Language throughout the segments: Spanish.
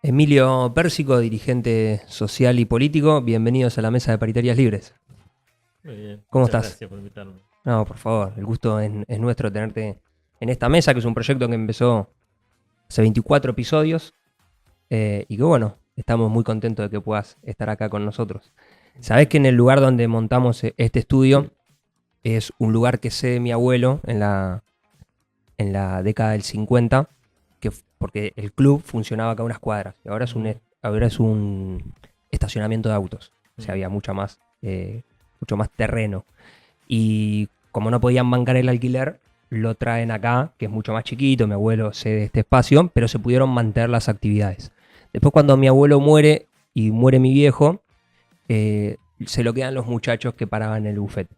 Emilio Pérsico, dirigente social y político, bienvenidos a la mesa de Paritarias Libres. Muy bien, ¿Cómo muchas estás? gracias por invitarme. No, por favor, el gusto es nuestro tenerte en esta mesa, que es un proyecto que empezó hace 24 episodios y que bueno, estamos muy contentos de que puedas estar acá con nosotros. Sabés que en el lugar donde montamos este estudio es un lugar que cede mi abuelo en la década del 50, porque el club funcionaba acá a unas cuadras y ahora es un estacionamiento de autos. O sea, había mucho más terreno. Y como no podían bancar el alquiler, lo traen acá, que es mucho más chiquito. Mi abuelo cede este espacio, pero se pudieron mantener las actividades. Después, cuando mi abuelo muere y muere mi viejo, se lo quedan los muchachos que paraban en el buffet.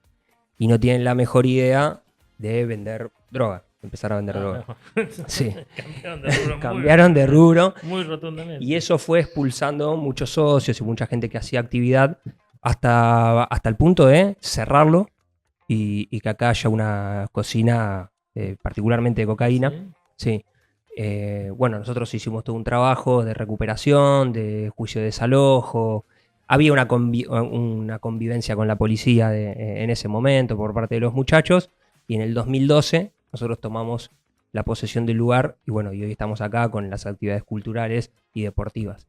Y no tienen la mejor idea de vender droga, empezar a vender droga. No. Sí. Cambiaron de rubro. Cambiaron de rubro. Muy rotundamente. Y eso fue expulsando muchos socios y mucha gente que hacía actividad hasta el punto de cerrarlo y que acá haya una cocina particularmente de cocaína. ¿Sí? Sí. Bueno, nosotros hicimos todo un trabajo de recuperación, de juicio de desalojo. Había una convivencia con la policía en ese momento por parte de los muchachos. Y en el 2012 nosotros tomamos la posesión del lugar y bueno, y hoy estamos acá con las actividades culturales y deportivas.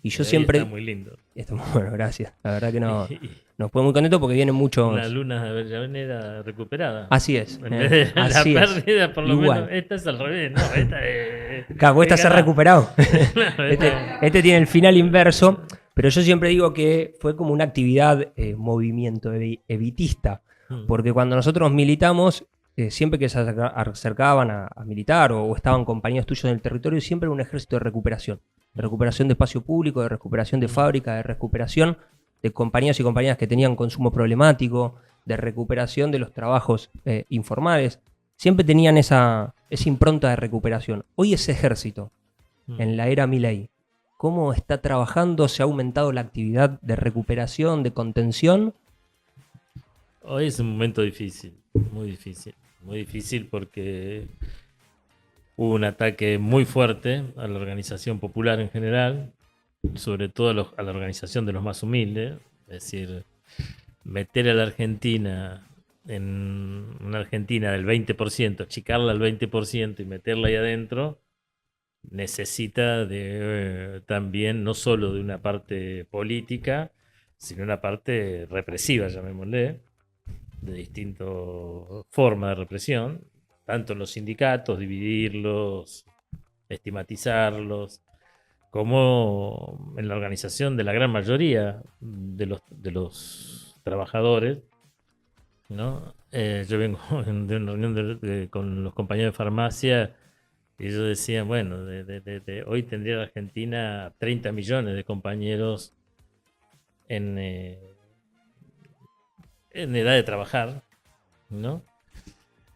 Y yo Ahí siempre... está muy lindo. Bueno, gracias. La verdad que nos pone muy contentos porque vienen muchos... Una luna de Avellaneda recuperada. Así es. En vez de así la es. pérdida, por lo Igual. menos. Esta es al revés, ¿no? Esta es. Claro, cuesta ser ganar. recuperado. Claro, Este tiene el final inverso, pero yo siempre digo que fue como una actividad, movimiento evitista, porque cuando nosotros militamos, siempre que se acercaban a militar o estaban compañeros tuyos en el territorio, siempre era un ejército de recuperación de espacio público, de recuperación de fábrica, de recuperación de compañeros y compañeras que tenían consumo problemático, de recuperación de los trabajos informales. Siempre tenían esa impronta de recuperación. Hoy ese ejército, en la era Milei, ¿cómo está trabajando? ¿Se ha aumentado la actividad de recuperación, de contención? Hoy es un momento difícil, muy difícil porque hubo un ataque muy fuerte a la organización popular en general, sobre todo a la organización de los más humildes, es decir, meter a la Argentina en una Argentina del 20%, achicarla al 20% y meterla ahí adentro, necesita de también no solo de una parte política, sino una parte represiva, llamémosle, de distintas formas de represión, tanto en los sindicatos, dividirlos, estigmatizarlos, como en la organización de la gran mayoría de los trabajadores, ¿no? Yo vengo de una reunión con los compañeros de farmacia y ellos decían, bueno, hoy tendría la Argentina 30 millones de compañeros en edad de trabajar, ¿no?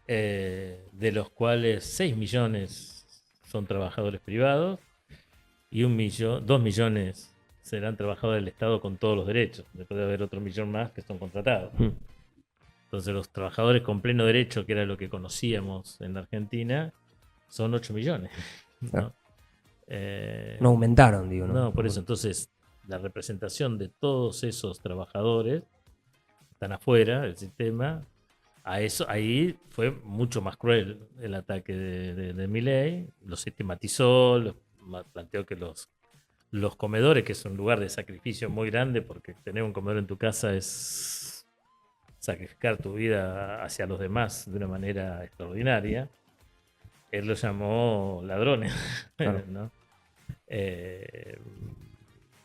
De los cuales 6 millones son trabajadores privados y 2 millones serán trabajadores del Estado con todos los derechos. Después de haber otro millón más que son contratados. Entonces los trabajadores con pleno derecho, que era lo que conocíamos en la Argentina, son 8 millones. ¿No? No aumentaron, digo. No, por eso. Entonces la representación de todos esos trabajadores están afuera del sistema. Ahí fue mucho más cruel el ataque de Milei. Los estigmatizó, planteó que los comedores, que es un lugar de sacrificio muy grande, porque tener un comedor en tu casa es sacrificar tu vida hacia los demás de una manera extraordinaria. Él los llamó ladrones, claro. ¿No? Que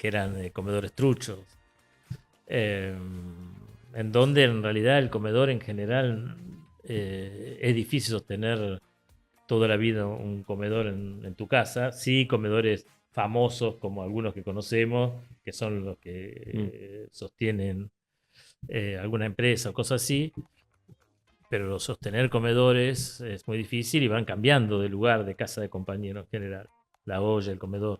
eran comedores truchos. En donde en realidad el comedor en general es difícil sostener toda la vida un comedor en tu casa. Sí, comedores famosos como algunos que conocemos, que son los que sostienen alguna empresa o cosas así, pero sostener comedores es muy difícil y van cambiando de lugar, de casa de compañero en general, la olla, el comedor.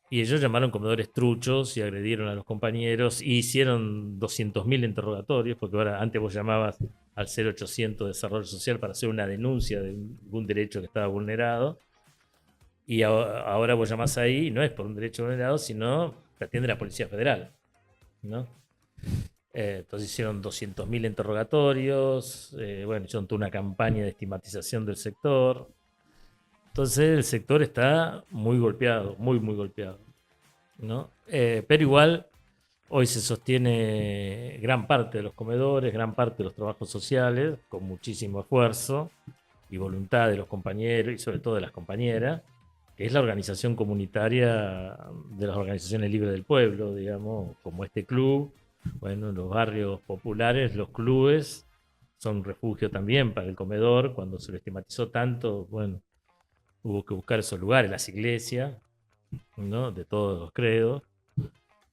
Y ellos llamaron comedores truchos y agredieron a los compañeros y hicieron 200.000 interrogatorios, porque ahora antes vos llamabas al 0800 de Desarrollo Social para hacer una denuncia de algún derecho que estaba vulnerado. Y ahora vos llamás ahí, no es por un derecho vulnerado, sino te atiende la Policía Federal, ¿no? Entonces hicieron 200.000 interrogatorios, bueno, hicieron toda una campaña de estigmatización del sector. Entonces el sector está muy golpeado, muy, muy golpeado, ¿no? Pero igual hoy se sostiene gran parte de los comedores, gran parte de los trabajos sociales, con muchísimo esfuerzo y voluntad de los compañeros y sobre todo de las compañeras, que es la organización comunitaria de las organizaciones libres del pueblo, digamos, como este club. Bueno, los barrios populares, los clubes, son refugio también para el comedor. Cuando se lo estigmatizó tanto, bueno, hubo que buscar esos lugares, las iglesias, ¿no? De todos los credos,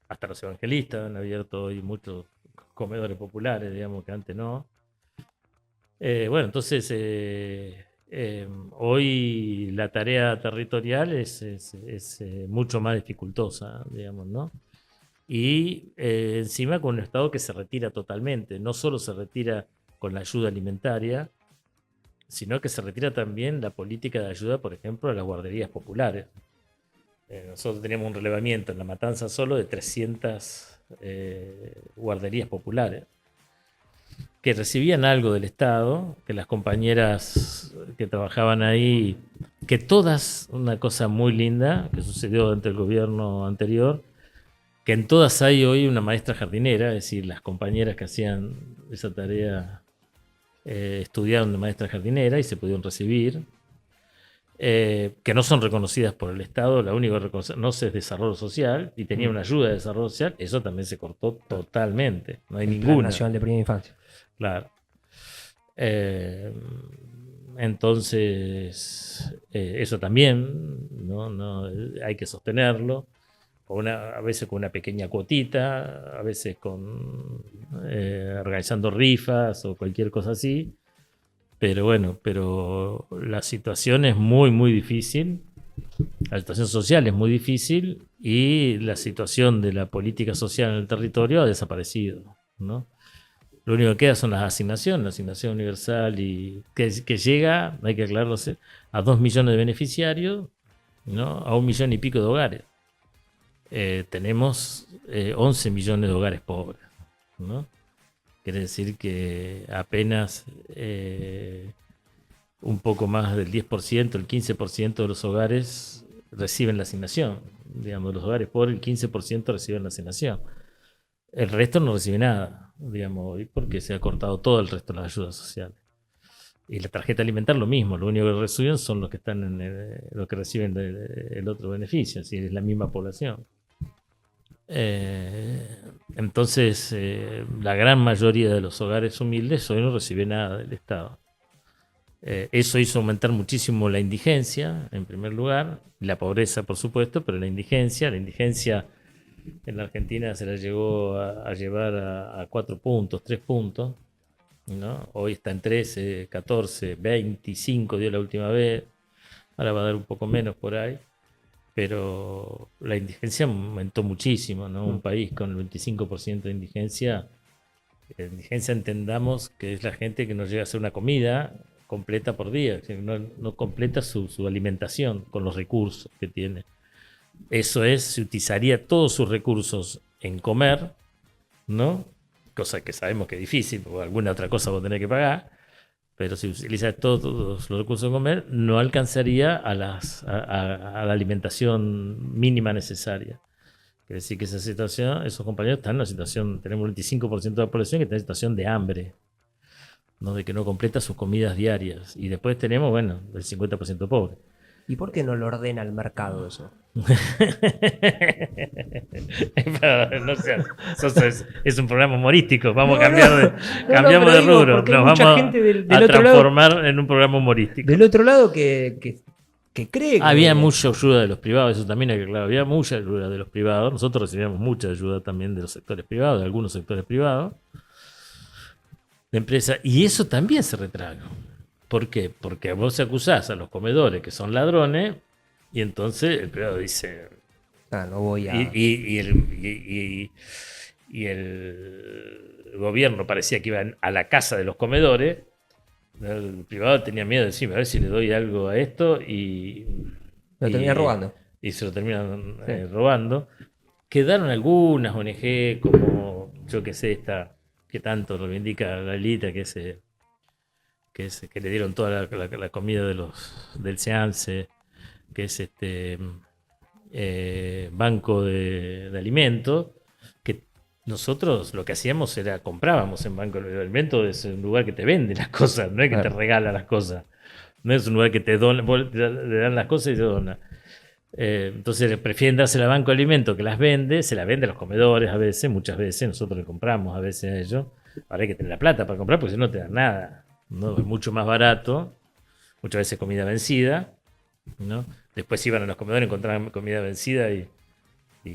hasta los evangelistas han abierto hoy muchos comedores populares, digamos que antes no. Bueno, entonces hoy la tarea territorial es mucho más dificultosa, digamos, ¿no? Y encima con un Estado que se retira totalmente, no solo se retira con la ayuda alimentaria, sino que se retira también la política de ayuda, por ejemplo, a las guarderías populares. Nosotros teníamos un relevamiento en La Matanza solo de 300 guarderías populares que recibían algo del Estado, que las compañeras que trabajaban ahí, que todas, una cosa muy linda que sucedió durante el gobierno anterior, que en todas hay hoy una maestra jardinera, es decir, las compañeras que hacían esa tarea estudiaron de maestra jardinera y se pudieron recibir, que no son reconocidas por el Estado, la única que reconoce es desarrollo social, y tenía una ayuda de desarrollo social, eso también se cortó totalmente, no hay ninguna. Plan Nacional de Primera Infancia. Claro. Entonces, eso también, ¿no? Hay que sostenerlo, a veces con una pequeña cuotita, a veces organizando rifas o cualquier cosa así. Pero bueno, la situación es muy, muy difícil. La situación social es muy difícil y la situación de la política social en el territorio ha desaparecido, ¿no? Lo único que queda son las asignaciones, la asignación universal y que llega, hay que aclararlo, a 2 millones de beneficiarios, ¿no? A 1 millón y pico de hogares. Tenemos 11 millones de hogares pobres, ¿no? Quiere decir que apenas un poco más del 10%, el 15% de los hogares reciben la asignación. Digamos, de los hogares pobres, el 15% reciben la asignación. El resto no recibe nada, digamos, porque se ha cortado todo el resto de las ayudas sociales. Y la tarjeta alimentar lo mismo, lo único que reciben son los que están los que reciben el otro beneficio, es decir, es la misma población. Entonces, la gran mayoría de los hogares humildes hoy no recibe nada del Estado. Eso hizo aumentar muchísimo la indigencia, en primer lugar, la pobreza, por supuesto, pero la indigencia en la Argentina se la llegó a llevar a 4 puntos, 3 puntos, ¿no? Hoy está en 13, 14, 25 dio la última vez, ahora va a dar un poco menos por ahí. Pero la indigencia aumentó muchísimo, ¿no? Un país con el 25% de indigencia entendamos que es la gente que no llega a hacer una comida completa por día, que no completa su alimentación con los recursos que tiene. Eso se utilizaría todos sus recursos en comer, ¿no? Cosa que sabemos que es difícil, porque alguna otra cosa vos tenés que pagar. Pero si utilizas todos los recursos de comer, no alcanzaría a la alimentación mínima necesaria. Quiere decir que esos compañeros están en una situación, tenemos el 25% de la población que está en situación de hambre, ¿no? De que no completa sus comidas diarias. Y después tenemos, bueno, el 50% pobre. ¿Y por qué no lo ordena el mercado eso? No sé, es un programa humorístico. Vamos a cambiar cambiamos de rubro. Nos vamos a transformar en un programa humorístico. Del otro lado que cree que... Había mucha ayuda de los privados, eso también hay que aclarar. Había mucha ayuda de los privados. Nosotros recibíamos mucha ayuda también de los sectores privados, de algunos sectores privados, de empresas. Y eso también se retrajo. ¿Por qué? Porque vos acusás a los comedores que son ladrones y entonces el privado dice... no voy a... Y el gobierno parecía que iba a la casa de los comedores. El privado tenía miedo de decirme, a ver si le doy algo a esto y Lo terminan robando. Y se lo terminan robando. Quedaron algunas ONG como, yo que sé, esta que tanto reivindica la Lita, que le dieron toda la comida del SEANSE, que es banco de alimentos, que nosotros lo que hacíamos era comprábamos en banco de alimentos, es un lugar que te vende las cosas, no es que te regala las cosas, no es un lugar que te le dan las cosas y te dona. Entonces prefieren dársela al banco de alimentos que las vende, se las vende a los comedores a veces, muchas veces, nosotros le compramos a veces a ellos. Ahora hay que tener la plata para comprar porque si no te dan nada, ¿no? Es mucho más barato, muchas veces comida vencida, ¿no? Después iban a los comedores, encontraban comida vencida y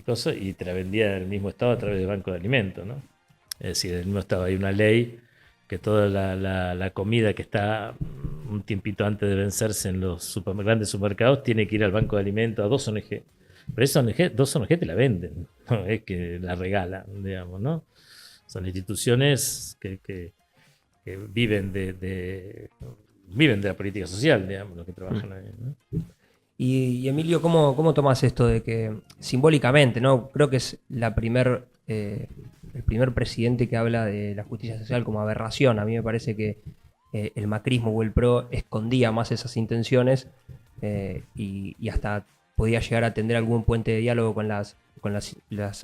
cosas, y te la vendía el mismo Estado a través del banco de alimentos, ¿no? Es decir, el mismo Estado, hay una ley que toda la comida que está un tiempito antes de vencerse en los grandes supermercados tiene que ir al banco de alimentos, a 2 ONG. Pero esas ONG, 2 ONG te la venden, no es que la regalan, digamos, ¿no? Son instituciones que viven viven de la política social, digamos, los que trabajan ahí, ¿no? Y Emilio, ¿cómo tomás esto de que simbólicamente, ¿no? Creo que es el primer presidente que habla de la justicia social como aberración. A mí me parece que el macrismo o el PRO escondía más esas intenciones y hasta podía llegar a tender algún puente de diálogo con las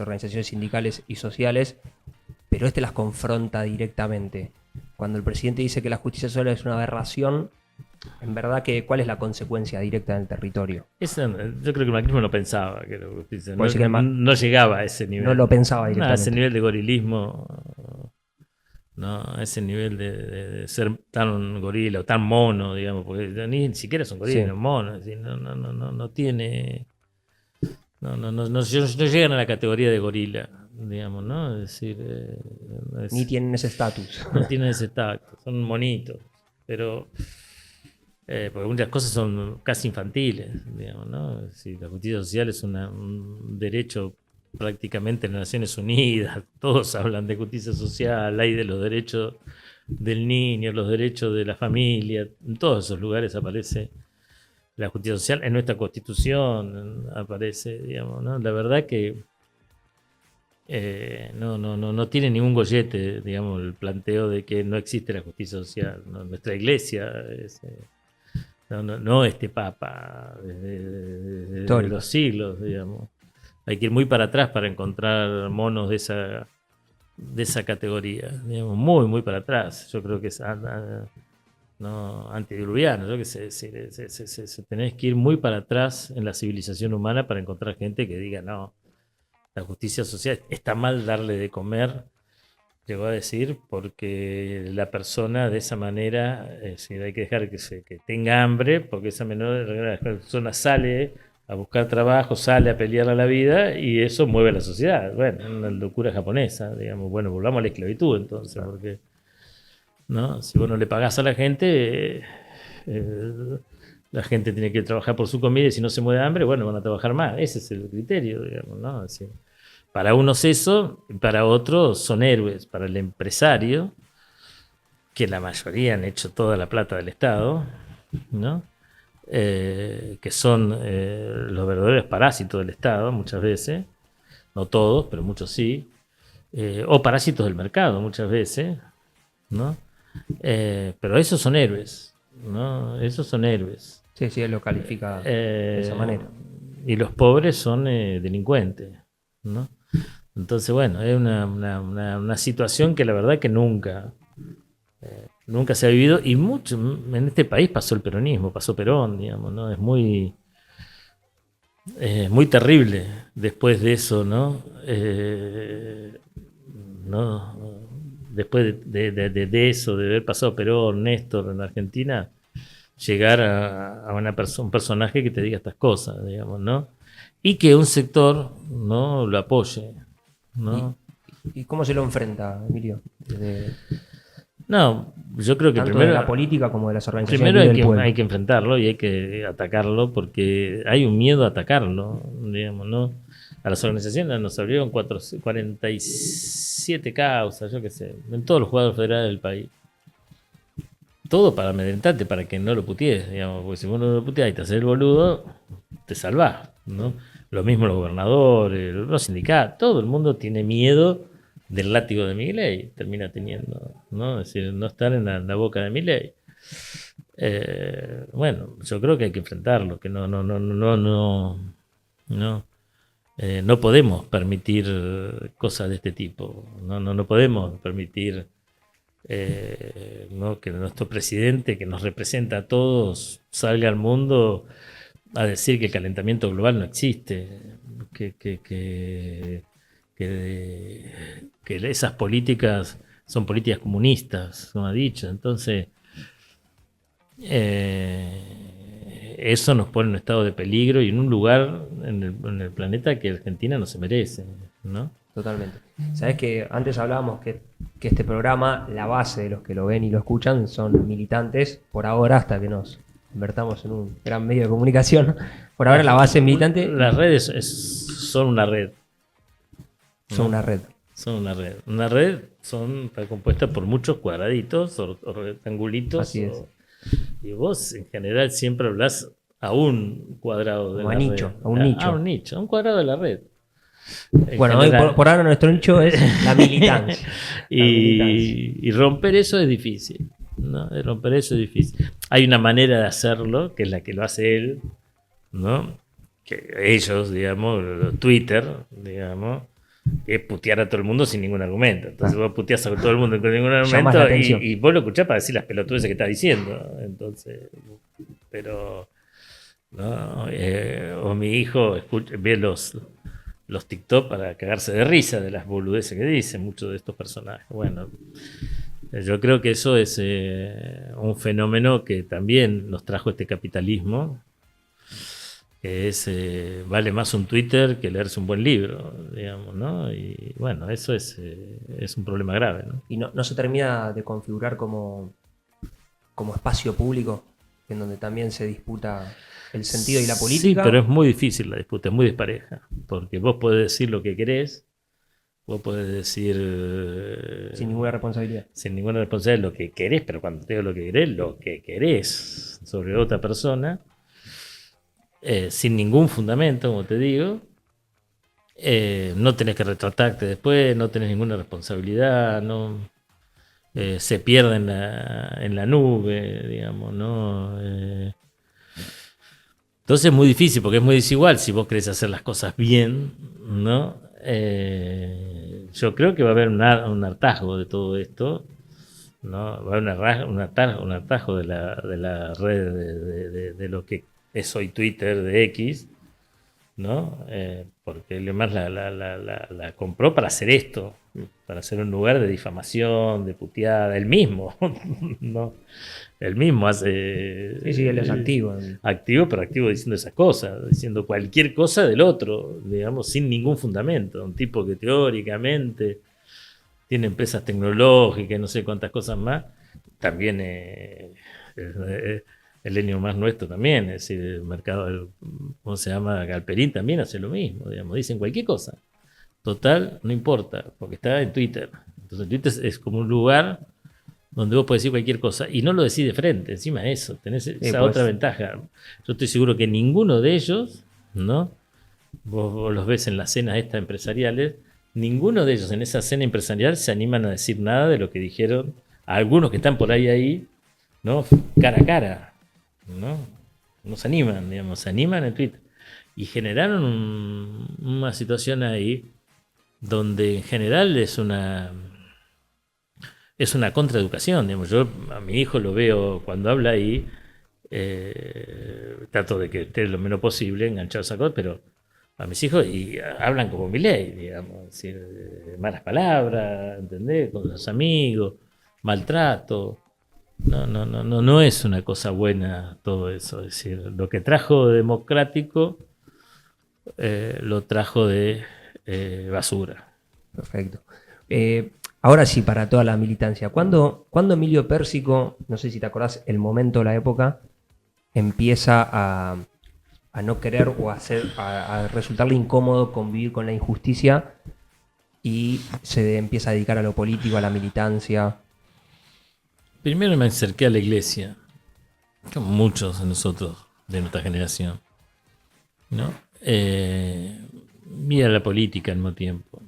organizaciones sindicales y sociales, pero las confronta directamente. Cuando el presidente dice que la justicia social es una aberración, en verdad, ¿cuál es la consecuencia directa en el territorio? Yo creo que el macrismo no pensaba que la justicia no llegaba a ese nivel. No lo pensaba directamente. A ese nivel de gorilismo, no, a ese nivel de ser tan gorila o tan mono, digamos, porque ni siquiera son gorilas, son monos. No tiene. No llegan a la categoría de gorila, digamos, ¿no? Es decir, ni tienen ese estatus. No tienen ese estatus, son monitos, pero porque muchas cosas son casi infantiles, digamos, ¿no? Es decir, la justicia social es un derecho prácticamente en las Naciones Unidas, todos hablan de justicia social, hay de los derechos del niño, los derechos de la familia, en todos esos lugares aparece la justicia social, en nuestra Constitución aparece, digamos, ¿no? La verdad que no tiene ningún gollete, digamos, el planteo de que no existe la justicia social, ¿no? Nuestra iglesia no este papa de los siglos, digamos. Hay que ir muy para atrás para encontrar monos de esa categoría, digamos, muy, muy para atrás. Yo creo que es antidiluviano, yo que sé, tenés que ir muy para atrás en la civilización humana para encontrar gente que diga, no, la justicia social está mal darle de comer, llegó a decir, porque la persona de esa manera, hay que dejar que tenga hambre, porque la persona sale a buscar trabajo, sale a pelear a la vida y eso mueve a la sociedad. Bueno, una locura japonesa, digamos. Bueno, volvamos a la esclavitud entonces, porque ¿no? Si vos no le pagás a la gente, la gente tiene que trabajar por su comida y si no se muere de hambre, bueno, van a trabajar más. Ese es el criterio, digamos, ¿no? Así, para unos eso, para otros son héroes. Para el empresario, que la mayoría han hecho toda la plata del Estado, ¿no? Que son los verdaderos parásitos del Estado muchas veces, no todos, pero muchos sí, o parásitos del mercado muchas veces, ¿no? Pero esos son héroes, ¿no? Esos son héroes. Sí, él lo califica de esa manera. Y los pobres son delincuentes, ¿no? Entonces, bueno, es una situación que la verdad que nunca se ha vivido, y mucho en este país pasó el peronismo, pasó Perón, digamos, ¿no? Es muy terrible después de eso, ¿no? Después de eso, de haber pasado Perón, Néstor en Argentina, llegar a un personaje que te diga estas cosas, digamos, ¿no? Y que un sector no lo apoye, ¿no? ¿Y cómo se lo enfrenta, Emilio? No, yo creo que tanto primero de la política como de las organizaciones. Primero hay que enfrentarlo y hay que atacarlo porque hay un miedo a atacarlo, digamos, ¿no? A las organizaciones nos abrieron 47 causas, yo qué sé, en todos los juzgados federales del país. Todo para amedrentarte, para que no lo putees, digamos, porque si vos no lo puteás y te haces el boludo, te salvás, ¿no? Lo mismo los gobernadores, los sindicatos, todo el mundo tiene miedo del látigo de Milei, termina teniendo, ¿no? Es decir, no estar en la boca de Milei. Bueno, yo creo que hay que enfrentarlo, que no podemos permitir cosas de este tipo, no podemos permitir ¿no? que nuestro presidente, que nos representa a todos, salga al mundo a decir que el calentamiento global no existe, que esas políticas son políticas comunistas, como ha dicho. Entonces, eso nos pone en un estado de peligro y en un lugar en el planeta que Argentina no se merece, ¿no? Totalmente. Sabes que antes hablábamos que este programa, la base de los que lo ven y lo escuchan son militantes, por ahora, hasta que nos convertamos en un gran medio de comunicación. Por ahora la base es militante. Las redes son una red. Son una red. Son una red. Una red está compuesta por muchos cuadraditos o rectangulitos. Así es. Y vos en general siempre hablas a un cuadrado de la red. A un nicho. A un nicho, a un cuadrado de la red. Bueno, hoy por ahora nuestro nicho es la militancia. Y romper eso es difícil, ¿no? Romper eso es difícil. Hay una manera de hacerlo, que es la que lo hace él, ¿no? Que ellos, digamos, Twitter, digamos, que es putear a todo el mundo sin ningún argumento. Entonces vos puteás a todo el mundo con ningún argumento y vos lo escuchás para decir las pelotudeces que está diciendo. Entonces, pero, ¿no? O mi hijo ve los TikTok para cagarse de risa de las boludeces que dicen muchos de estos personajes. Bueno, yo creo que eso es un fenómeno que también nos trajo este capitalismo, que es vale más un Twitter que leerse un buen libro, digamos, ¿no? Y bueno, eso es un problema grave, ¿no? Y no se termina de configurar como espacio público, en donde también se disputa el sentido y la política. Sí, pero es muy difícil la disputa, es muy dispareja, porque vos podés decir lo que querés, vos podés decir... sin ninguna responsabilidad. Sin ninguna responsabilidad lo que querés, pero cuando te digo lo que querés sobre otra persona, sin ningún fundamento, como te digo, no tenés que retratarte después, no tenés ninguna responsabilidad, no se pierde en la nube, digamos, ¿no? Entonces es muy difícil, porque es muy desigual si vos querés hacer las cosas bien, ¿no? Yo creo que va a haber un hartazgo de todo esto, ¿no? Va a haber un hartazgo de la red de lo que es hoy Twitter, de X, ¿no? Porque Elon Musk la compró para hacer esto, para hacer un lugar de difamación, de puteada, él mismo, ¿no? Él mismo hace... Sí, él es activo. Activo, pero activo diciendo esas cosas, diciendo cualquier cosa del otro, digamos, sin ningún fundamento. Un tipo que teóricamente tiene empresas tecnológicas y no sé cuántas cosas más. También el Elon Musk nuestro también, es decir, el mercado, ¿cómo se llama? Galperín también hace lo mismo, digamos, dicen cualquier cosa. Total, no importa, porque está en Twitter. Entonces Twitter es como un lugar donde vos podés decir cualquier cosa y no lo decís de frente. Encima de eso, tenés esa otra ventaja. Yo estoy seguro que ninguno de ellos, ¿no? Vos los ves en las cenas estas empresariales, ninguno de ellos en esa cena empresarial se animan a decir nada de lo que dijeron a algunos que están por ahí, ¿no? Cara a cara, ¿no? No se animan, digamos, se animan en Twitter. Y generaron una situación ahí donde en general es una contraeducación, digamos. Yo a mi hijo lo veo cuando habla ahí, trato de que esté lo menos posible enganchado a esa cosa, pero a mis hijos y hablan como Milei, digamos, decir, malas palabras, ¿entendés? Con los amigos, maltrato. No es una cosa buena todo eso. Es decir, lo que trajo democrático lo trajo de basura. Perfecto. Ahora sí, para toda la militancia. ¿Cuándo Emilio Pérsico, no sé si te acordás el momento, la época, empieza a no querer o a resultarle incómodo convivir con la injusticia y se empieza a dedicar a lo político, a la militancia? Primero me acerqué a la iglesia, como muchos de nosotros de nuestra generación. ¿no? Mira la política al mismo tiempo.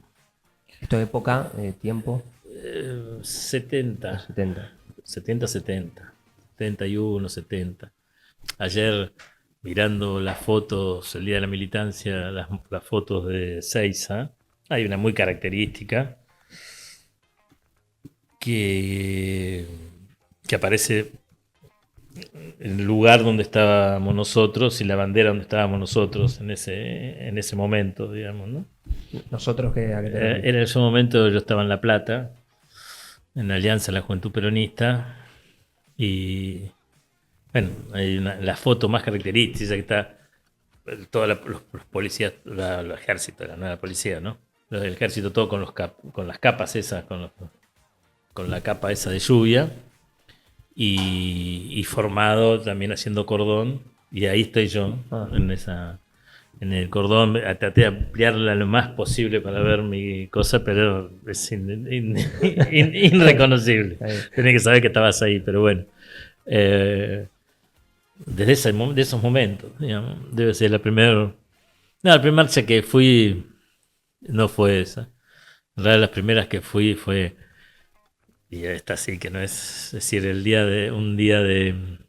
¿Esto de época, tiempo? 70. 70. 71, 70. Ayer, mirando las fotos, el día de la militancia, las fotos de Seiza, hay una muy característica que aparece el lugar donde estábamos nosotros y la bandera donde estábamos nosotros en ese momento, digamos, ¿no? ¿Nosotros qué? ¿A qué te refieres? En ese momento yo estaba en La Plata, en la Alianza de la Juventud Peronista, y bueno, hay la foto más característica que está todos los policías, el ejército, no la policía, ¿no? El ejército todo con las capas esas, con la capa esa de lluvia, y formado también haciendo cordón, y ahí estoy yo, en el cordón. Traté de ampliarla lo más posible para ver mi cosa, pero es irreconocible. Tenés que saber que estabas ahí, pero bueno. Desde de esos momentos, digamos, debe ser la primera. No, la primera marcha que fui no fue esa. En realidad, las primeras que fui fue. Y esta sí que no es decir, un día del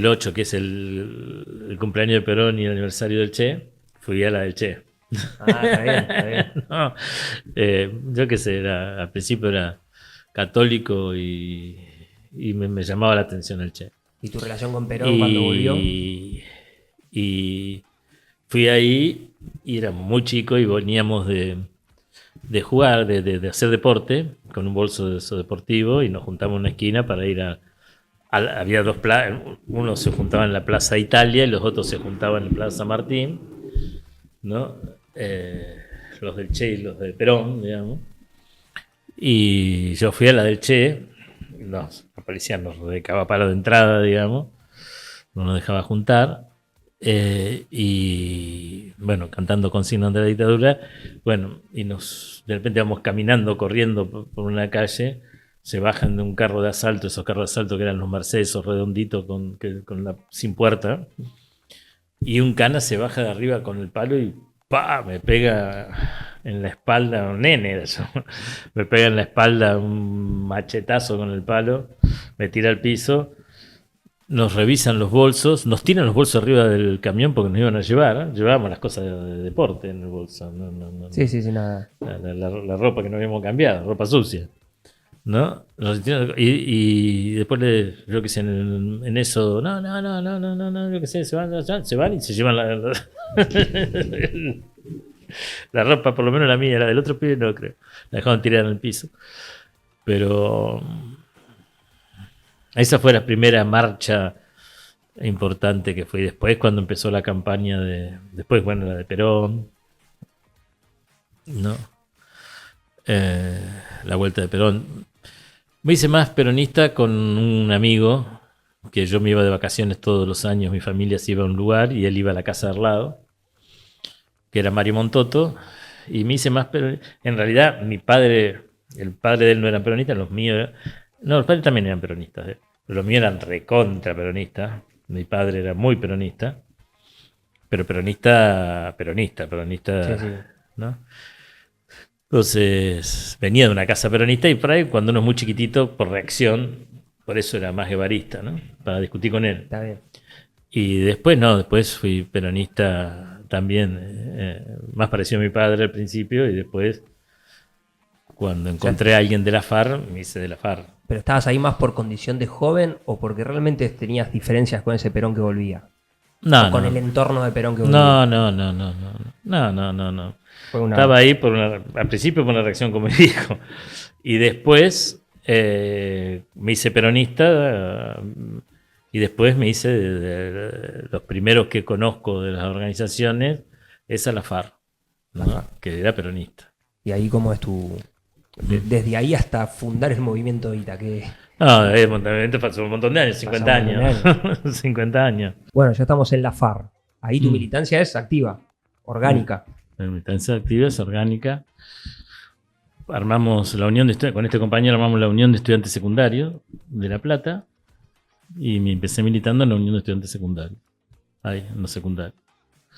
8, que es el cumpleaños de Perón y el aniversario del Che, fui a la del Che. Está bien, está bien. No, yo qué sé, al principio era católico y me llamaba la atención el Che. ¿Y tu relación con Perón cuando volvió? Y fui ahí y era muy chico y veníamos de jugar, de hacer deporte con un bolso deportivo, y nos juntamos en una esquina para ir había dos plazas, uno se juntaba en la Plaza Italia y los otros se juntaban en la Plaza San Martín, ¿no? Los del Che y los de Perón, digamos. Y yo fui a la del Che, la policía nos recaba palo de entrada, digamos, no nos dejaba juntar. Y bueno, cantando consignas de la dictadura, bueno, y de repente vamos caminando, corriendo por una calle, se bajan de un carro de asalto, esos carros de asalto que eran los Mercedes, esos redonditos sin puerta, y un cana se baja de arriba con el palo y ¡pa! Me pega en la espalda, un nene era eso, me pega en la espalda un machetazo con el palo, me tira al piso. Nos revisan los bolsos, nos tiran los bolsos arriba del camión porque nos iban a llevar, ¿eh? Llevábamos las cosas de deporte en el bolso. No, sí, nada. La ropa que no habíamos cambiado, ropa sucia, ¿no? Y después, yo qué sé, en eso, no, yo qué sé, se van y se llevan la ropa, por lo menos la mía, la del otro pibe no creo. La dejaban tirar en el piso. Pero esa fue la primera marcha importante que fue. Después, cuando empezó la campaña después, bueno, la de Perón, ¿no? La vuelta de Perón. Me hice más peronista con un amigo, que yo me iba de vacaciones todos los años, mi familia se iba a un lugar y él iba a la casa de al lado, que era Mario Montoto, y me hice más peronista. En realidad, el padre de él no era peronista, los míos no, los padres también eran peronistas, pero los míos eran recontra peronistas. Mi padre era muy peronista, pero peronista, Sí. ¿no? Entonces venía de una casa peronista, y por ahí, cuando uno es muy chiquitito, por reacción, por eso era más guevarista, ¿no? Para discutir con él. Está bien. Y después fui peronista también, más parecido a mi padre al principio, y después, cuando encontré a alguien de la FARC, me hice de la FARC. ¿Pero estabas ahí más por condición de joven o porque realmente tenías diferencias con ese Perón que volvía? No, con el entorno de Perón que volvía. No. Estaba ahí al principio por una reacción como dijo, y después me hice peronista, y después me hice de los primeros que conozco de las organizaciones, esa la FARC, ¿no? Que era peronista. ¿Y ahí cómo es desde ahí hasta fundar el movimiento ITA? No, pasó un montón de años, 50 años. 50 años. Bueno, ya estamos en la FARC. Ahí tu militancia es activa, orgánica. La militancia activa es orgánica. Armamos la unión con este compañero armamos la Unión de Estudiantes Secundarios de La Plata, y me empecé militando en la Unión de Estudiantes Secundarios. ahí, en los secundarios.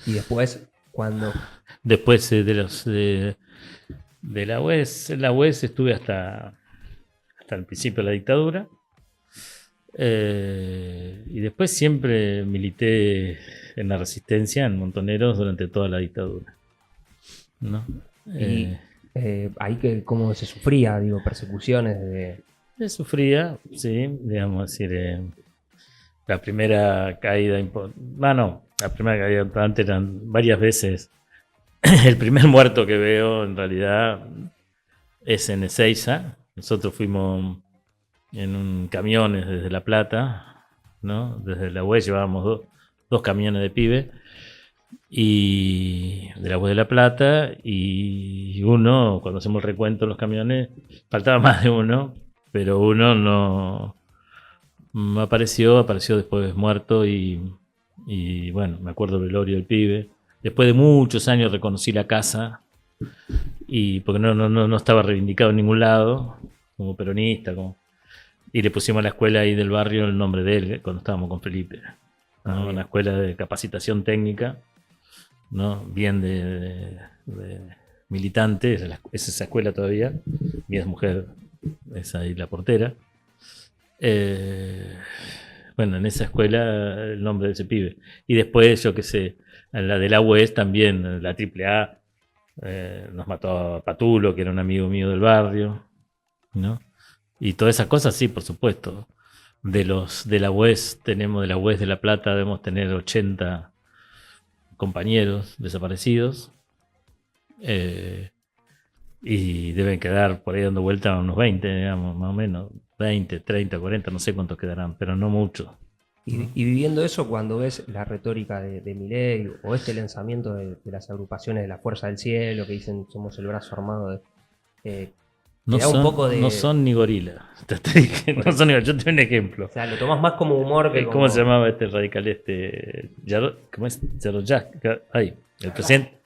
Y después, cuando... Después de la UES, en la UES estuve hasta el principio de la dictadura. Y después siempre milité en la resistencia, en Montoneros, durante toda la dictadura, ¿no? Ahí cómo se sufría, digo, persecuciones de... Se sufría, sí, digamos, decir, la primera caída la primera caída importante eran varias veces. El primer muerto que veo, en realidad, es en Ezeiza. Nosotros fuimos en un camión desde La Plata, ¿no? Desde la UES llevábamos dos camiones de pibe, y de la UES de La Plata, y uno, cuando hacemos el recuento de los camiones, faltaba más de uno, pero uno no apareció después muerto, y bueno, me acuerdo del velorio del pibe. Después de muchos años reconocí la casa, y porque no estaba reivindicado en ningún lado, como peronista, y le pusimos a la escuela ahí del barrio el nombre de él cuando estábamos con Felipe, ¿no? Una escuela de capacitación técnica, ¿no? Bien de militante, es esa escuela todavía. Mi mujer es ahí la portera. Bueno, en esa escuela el nombre de ese pibe. Y después, yo qué sé, en la de la UES también, la AAA, nos mató a Patulo, que era un amigo mío del barrio, ¿no? Y todas esas cosas, sí, por supuesto. De la UES, de la UES de La Plata, debemos tener 80 compañeros desaparecidos. Y deben quedar por ahí dando vuelta unos 20, digamos, más o menos. 20, 30, 40, no sé cuántos quedarán, pero no muchos. Y viviendo eso, cuando ves la retórica de Milei o este lanzamiento de las agrupaciones de la Fuerza del Cielo, que dicen somos el brazo armado de... No son ni gorilas. No son ni gorilas. Yo te doy un ejemplo. O sea, lo tomás más como humor que ¿Cómo se llamaba este radical? ¿Cómo es? Ahí, el presidente.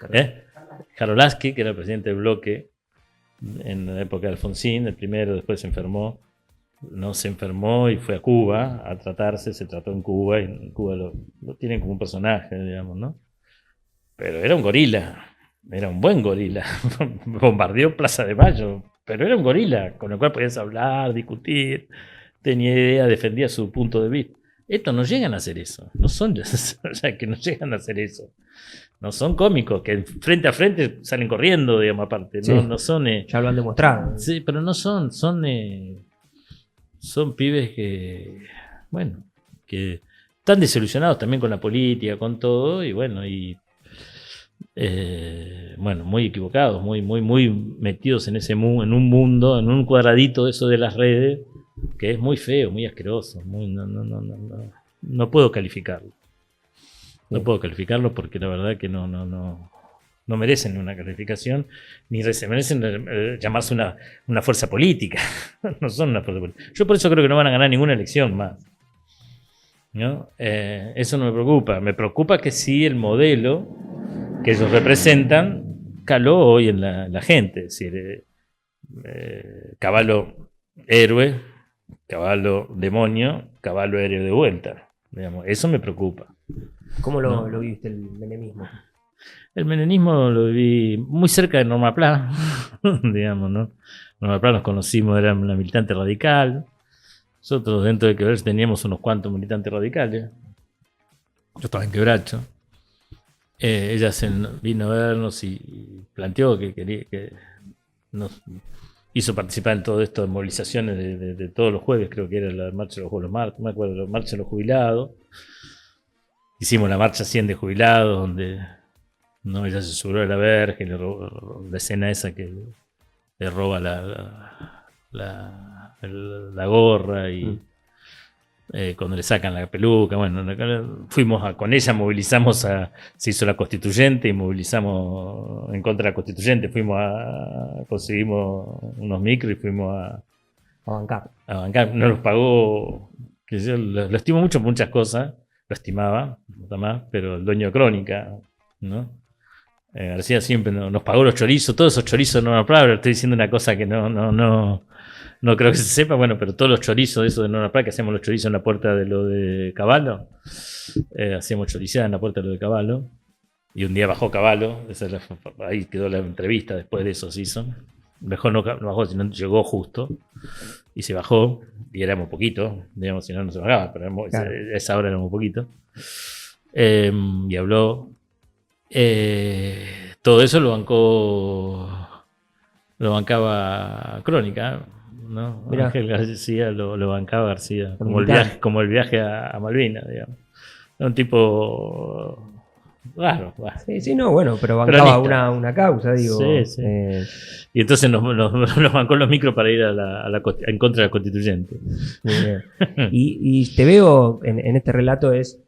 Jarolaski, que era el presidente del bloque en la época de Alfonsín, el primero, después se enfermó. No se enfermó y fue a Cuba a tratarse. Se trató en Cuba, y en Cuba lo tienen como un personaje, digamos, ¿no? Pero era un gorila. Era un buen gorila. Bombardeó Plaza de Mayo. Pero era un gorila, con el cual podías hablar, discutir, tenía idea, defendía su punto de vista. Estos no llegan a hacer eso, no son, o sea, que no llegan a hacer eso. No son cómicos, que frente a frente salen corriendo, digamos, aparte. Sí, no son... ya lo han demostrado. Sí, pero no son pibes que, bueno, que están desilusionados también con la política, con todo, y bueno, bueno, muy equivocados, muy metidos en en un mundo, en un cuadradito eso de las redes, que es muy feo, muy asqueroso, no puedo calificarlo. No puedo calificarlo porque la verdad que no merecen una calificación, ni merecen llamarse una fuerza política. No son una fuerza política. Yo por eso creo que no van a ganar ninguna elección más, ¿no? Eso no me preocupa. Me preocupa que sí el modelo que ellos representan caló hoy en la gente. Es decir, Caballo héroe, Caballo demonio, Caballo héroe de vuelta. Digamos, eso me preocupa. ¿Cómo lo viviste el menemismo? El menemismo lo viví muy cerca de Norma Pla, digamos, ¿no? Norma Pla nos conocimos, era una militante radical. Nosotros dentro de Quebracho teníamos unos cuantos militantes radicales. Yo estaba en Quebracho. Ella vino a vernos y planteó que quería que nos hizo participar en todo esto de movilizaciones de todos los jueves, creo que era la marcha de los jueves, los martes, no me acuerdo, la marcha de los jubilados. Hicimos la marcha 100 de jubilados, donde ella se subió a la verja y le robó la escena esa que le roba la gorra y cuando le sacan la peluca. Bueno, fuimos con ella, se hizo la constituyente y movilizamos en contra de la constituyente. Conseguimos unos micros y fuimos a bancar. No los pagó, que yo lo estimo mucho por muchas cosas, lo estimaba, pero el dueño de Crónica, ¿no? García siempre nos pagó los chorizos, todos esos chorizos no, pero estoy diciendo una cosa que no no creo que se sepa, bueno, pero todos los chorizos de eso de Luna Park, que hacemos los chorizos en la puerta de lo de Caballo, hacíamos choriceada en la puerta de lo de Caballo, y un día bajó Caballo, ahí quedó la entrevista, después de eso se hizo. Mejor no bajó, sino llegó justo, y se bajó, y éramos poquito, digamos, si no, no se bajaba, pero claro. Esa hora éramos poquito. Y habló. Todo eso lo bancaba Crónica, ¿no? Mirá. Ángel García lo bancaba García, como el viaje a Malvinas, digamos. Era un tipo raro. Sí, no, bueno, pero bancaba una causa, digo. Sí. Y entonces nos bancó los micros para ir en contra de la constituyente. Muy bien. Y te veo en este relato es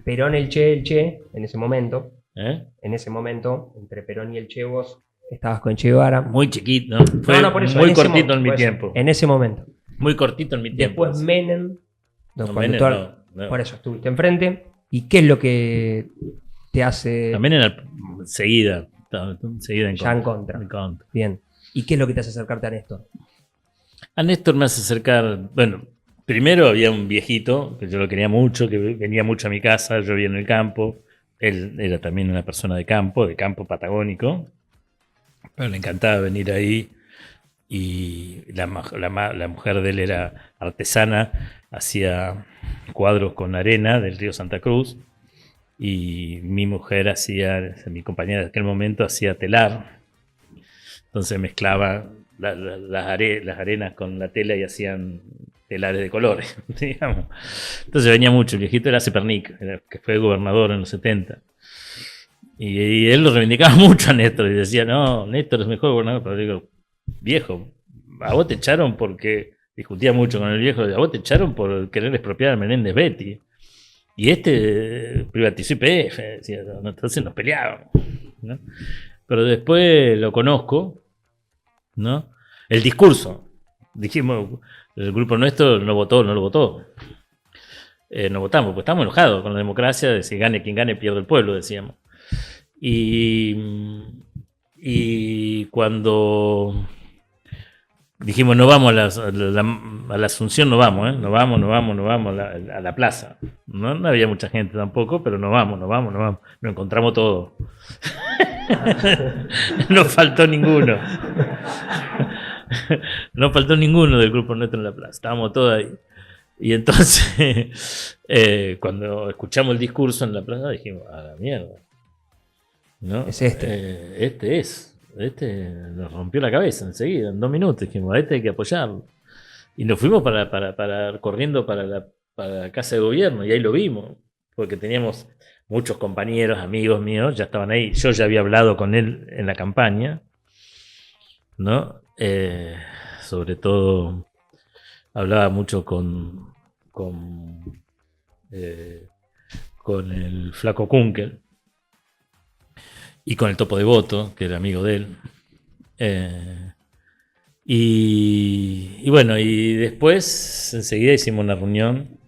Perón, el Che, en ese momento. En ese momento, entre Perón y el Che, vos estabas con Che Guevara. Muy chiquito, ¿no? Fue por eso, muy cortito en mi tiempo. En ese momento. Muy cortito en mi tiempo. Después Menem. No. Por eso estuviste enfrente. ¿Y qué es lo que te hace...? También era seguida en contra. Bien. ¿Y qué es lo que te hace acercarte a Néstor? A Néstor me hace acercar... Bueno, primero había un viejito, que yo lo quería mucho, que venía mucho a mi casa, yo vivía en el campo. Él era también una persona de campo patagónico, pero le encantaba venir ahí, y la mujer de él era artesana, hacía cuadros con arena del río Santa Cruz, y mi mujer mi compañera de aquel momento hacía telar, entonces mezclaba las arenas con la tela y hacían telares de colores, digamos. Entonces venía mucho. El viejito era Cepernik, que fue gobernador en los 70. Y él lo reivindicaba mucho a Néstor y decía, no, Néstor es mejor gobernador. Pero digo, viejo, a vos te echaron porque... Discutía mucho con el viejo, a vos te echaron por querer expropiar a Menéndez Betty. Y privatizó YPF, decía, entonces nos peleábamos, ¿no? Pero después lo conozco, ¿no? El discurso. Dijimos, el grupo nuestro no lo votó. No votamos, porque estamos enojados con la democracia, de si gane quien gane, pierde el pueblo, decíamos. Y cuando dijimos, no vamos a la Asunción, no vamos, no vamos a la plaza. No había mucha gente tampoco, pero no vamos. Nos encontramos todos. No faltó ninguno. No faltó ninguno del grupo nuestro en la plaza. Estábamos todos ahí. Y entonces, cuando escuchamos el discurso en la plaza, dijimos, a la mierda, ¿no? Es este. Este nos rompió la cabeza enseguida, en 2 minutos. Dijimos, a este hay que apoyarlo. Y nos fuimos corriendo para la casa de gobierno, y ahí lo vimos, porque teníamos muchos compañeros, amigos míos, ya estaban ahí. Yo ya había hablado con él en la campaña, ¿no? Sobre todo hablaba mucho con el Flaco Kunkel y con el Topo Devoto, que era amigo de él. Y bueno, y después enseguida hicimos una reunión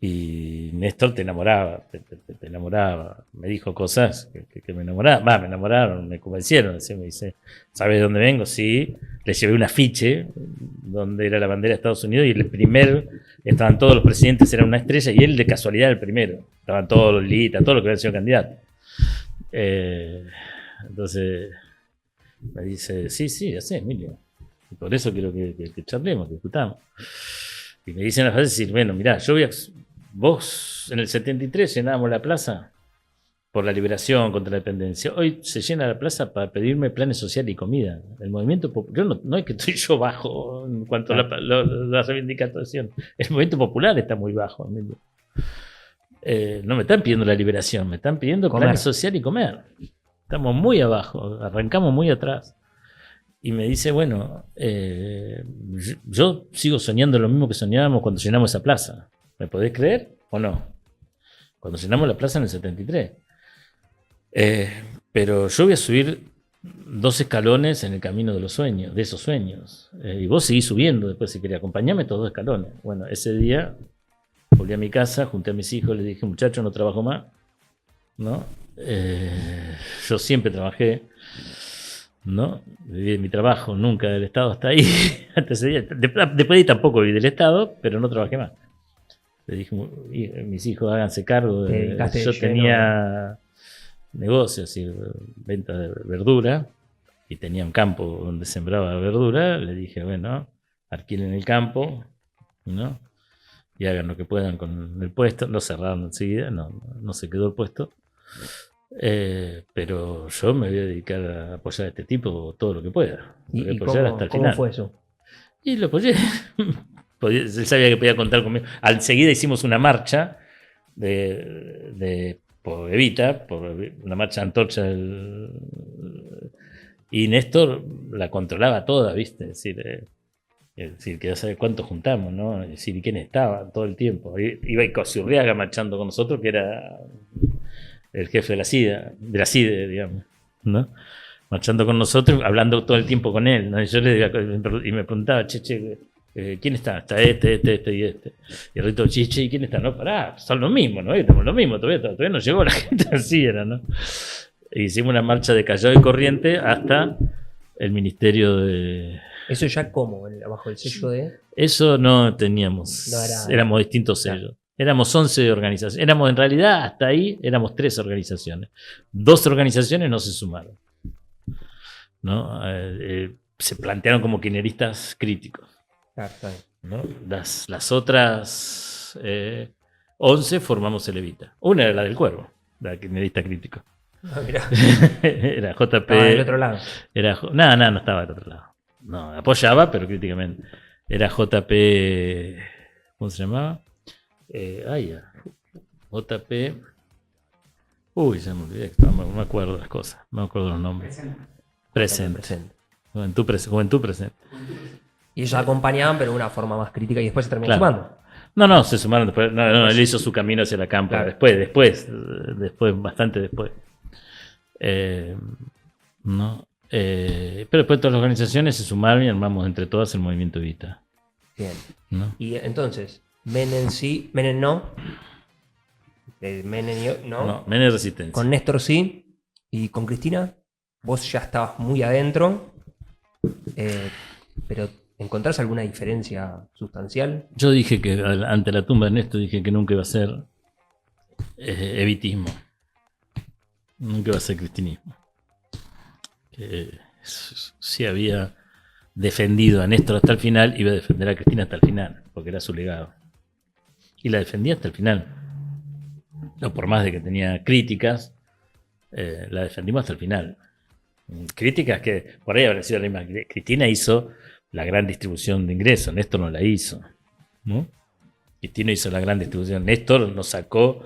y Néstor te enamoraba, me dijo cosas que me enamoraban, me enamoraron, me convencieron. Me dice, ¿sabes de dónde vengo? Sí, le llevé un afiche donde era la bandera de Estados Unidos, y el primero, estaban todos los presidentes, era una estrella, y él de casualidad el primero, estaban todos los litas, todos los que habían sido candidatos. Entonces me dice, sí, ya sé, Emilio, y por eso quiero que charlemos, que discutamos. Y me dicen las veces, decir, bueno, mirá, vos en el 73 llenábamos la plaza por la liberación contra la dependencia. Hoy se llena la plaza para pedirme planes sociales y comida. El movimiento popular, no es que estoy yo bajo en cuanto a la reivindicación. El movimiento popular está muy bajo. No me están pidiendo la liberación, me están pidiendo planes sociales y comer. Estamos muy abajo, arrancamos muy atrás. Y me dice, bueno, yo sigo soñando lo mismo que soñábamos cuando llenamos esa plaza. ¿Me podés creer o no? Cuando llenamos la plaza en el 73. Pero yo voy a subir 2 escalones en el camino de esos sueños. Y vos seguís subiendo después si querés. Acompañame estos 2 escalones. Bueno, ese día volví a mi casa, junté a mis hijos, les dije, muchachos, no trabajo más, ¿no? Yo siempre trabajé. ¿no? Viví de mi trabajo, nunca del Estado hasta ahí. Hasta ese día. Después de ahí tampoco viví del Estado, pero no trabajé más. Le dije, mis hijos háganse cargo. Yo tenía negocios y venta de verdura y tenía un campo donde sembraba verdura. Le dije, bueno, alquilen el campo, ¿no? Y hagan lo que puedan con el puesto. Lo cerraron enseguida, no se quedó el puesto. Pero yo me voy a dedicar a apoyar a este tipo todo lo que pueda. ¿Y cómo fue eso? Y lo apoyé. Él sabía que podía contar conmigo. Enseguida hicimos una marcha por Evita, por una marcha antorcha y Néstor la controlaba toda, ¿viste? Es decir, que ya sabe cuánto juntamos, ¿no? Es decir, y quién estaba todo el tiempo. Iba Icosiurriaga marchando con nosotros, que era el jefe de la CIDE, digamos, ¿no? Marchando con nosotros, hablando todo el tiempo con él, ¿no? Y yo y me preguntaba, che, ¿quién está? Está este y este. Y el resto, che, ¿y quién está? No, pará, son los mismos, ¿no? Estamos los mismos, todavía no llegó la gente, así era, ¿no? E hicimos una marcha de Callao y Corriente hasta el Ministerio de... ¿Eso ya cómo? ¿Bajo el sello de...? Eso no teníamos, éramos distintos sellos. Éramos 11 organizaciones. En realidad, hasta ahí, éramos 3 organizaciones. 2 organizaciones no se sumaron, ¿no? Se plantearon como kirchneristas críticos, ¿no? Las otras 11 formamos el Evita. Una era la del Cuervo, la kirchnerista crítico. Mirá. Era JP. Estaba del otro lado. No estaba del otro lado. No, apoyaba, pero críticamente. Era JP. ¿Cómo se llamaba? JP. Uy, ya me olvidé. No me acuerdo las cosas. No me acuerdo los nombres. Presente. Juventud presente. Y ellos acompañaban, pero de una forma más crítica, y después se terminaron sumando. No, se sumaron después. No, él hizo su camino hacia la Cámpora. Después, bastante después. No. Pero después todas las organizaciones se sumaron y armamos entre todas el movimiento Evita. Bien. ¿No? Y entonces, Menem sí, Menem no. Menem no. No, Menem resistencia. Con Néstor sí. Y con Cristina, vos ya estabas muy adentro. Pero ¿encontrás alguna diferencia sustancial? Yo dije que ante la tumba de Néstor dije que nunca iba a ser evitismo. Nunca iba a ser cristinismo. Que si había defendido a Néstor hasta el final, iba a defender a Cristina hasta el final, porque era su legado. Y la defendía hasta el final. No por más de que tenía críticas, la defendimos hasta el final. Críticas que por ahí habría sido la misma. Cristina hizo la gran distribución de ingresos, Néstor no la hizo, ¿no? Cristina hizo la gran distribución. Néstor nos sacó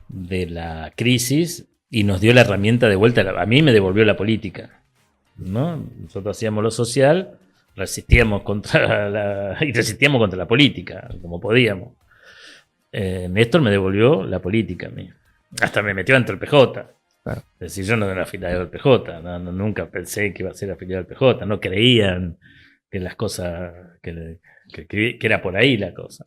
de la crisis y nos dio la herramienta de vuelta. A mí me devolvió la política, ¿no? Nosotros hacíamos lo social, resistíamos contra la política, como podíamos. Néstor me devolvió la política a mí. Hasta me metió ante el PJ. Claro. Es decir, yo no era afiliado al PJ, nunca pensé que iba a ser afiliado al PJ, no creían que las cosas, que era por ahí la cosa.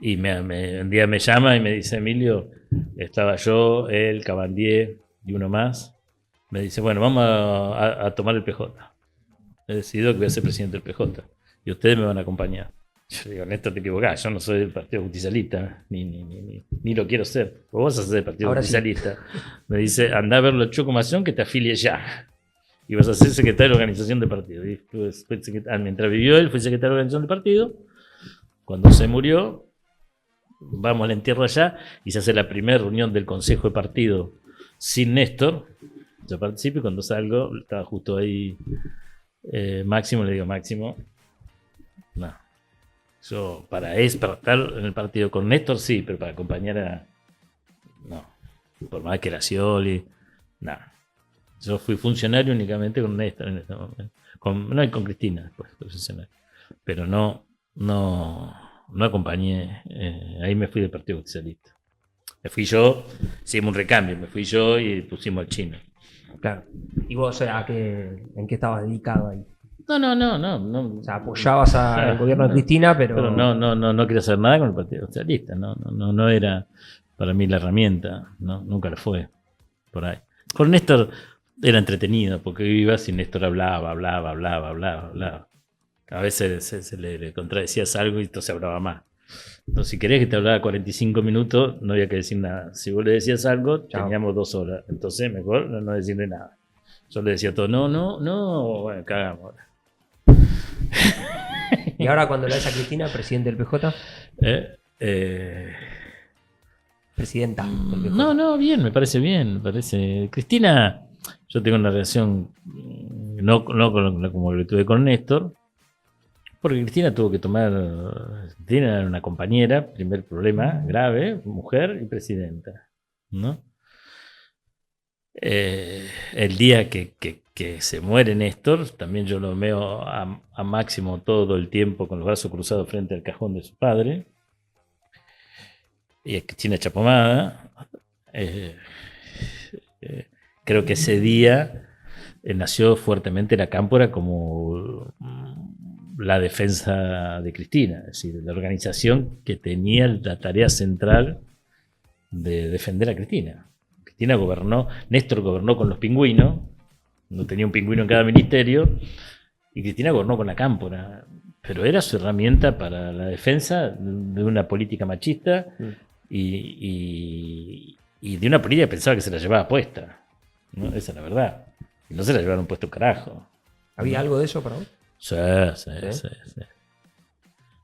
Y un día me llama y me dice, Emilio, estaba yo, él, Cabandier y uno más, me dice, bueno, vamos a tomar el PJ. He decidido que voy a ser presidente del PJ y ustedes me van a acompañar. Yo digo, Néstor, te equivocás, yo no soy del Partido Justicialista, ni lo quiero ser. Vos vas a ser del Partido Justicialista. Sí. Me dice, andá a verlo Chocomación que te afilie ya. Y vas a ser secretario de organización del partido. Y mientras vivió él, fui secretario de organización del partido. Cuando se murió, vamos al entierro allá y se hace la primera reunión del consejo de partido sin Néstor. Yo participo y cuando salgo, estaba justo ahí Máximo, le digo, Máximo, no. Yo para estar en el partido con Néstor sí, pero para acompañar a... No. Por más que era Scioli, no. Yo fui funcionario únicamente con Néstor en este momento. Con Cristina después, funcionario. Pero no acompañé. Ahí me fui del Partido Socialista. Me fui yo, hicimos un recambio, me fui yo y pusimos al Chino. Claro. ¿Y vos, en qué estabas dedicado ahí? No. O sea, apoyabas al gobierno de Cristina, pero no quería hacer nada con el Partido Socialista. No era para mí la herramienta. No, nunca lo fue. Por ahí. Con Néstor era entretenido, porque ibas y Néstor hablaba. A veces se le contradecías algo y entonces hablaba más. Entonces, si querías que te hablara 45 minutos, no había que decir nada. Si vos le decías algo, Chao. teníamos 2 horas. Entonces, mejor no decirle nada. Yo le decía todo, no, bueno, cagamos. Y ahora cuando la ves a Cristina, presidente del PJ, presidenta del PJ. No, bien, me parece bien. Cristina, yo tengo una relación no como lo tuve con Néstor, porque Cristina tuvo que tomar. Cristina era una compañera, primer problema grave, mujer y presidenta, ¿no? El día que se muere Néstor, también yo lo veo a Máximo todo el tiempo con los brazos cruzados frente al cajón de su padre. Y a Cristina Chapomada. Creo que ese día nació fuertemente la Cámpora como la defensa de Cristina, es decir, la organización que tenía la tarea central de defender a Cristina. Cristina gobernó, Néstor gobernó con los pingüinos, no tenía un pingüino en cada ministerio, y Cristina gobernó con la Cámpora, pero era su herramienta para la defensa de una política machista y de una política que pensaba que se la llevaba puesta, ¿no? Esa es la verdad. Y no se la llevaron puesto un carajo. ¿Había algo de eso para vos?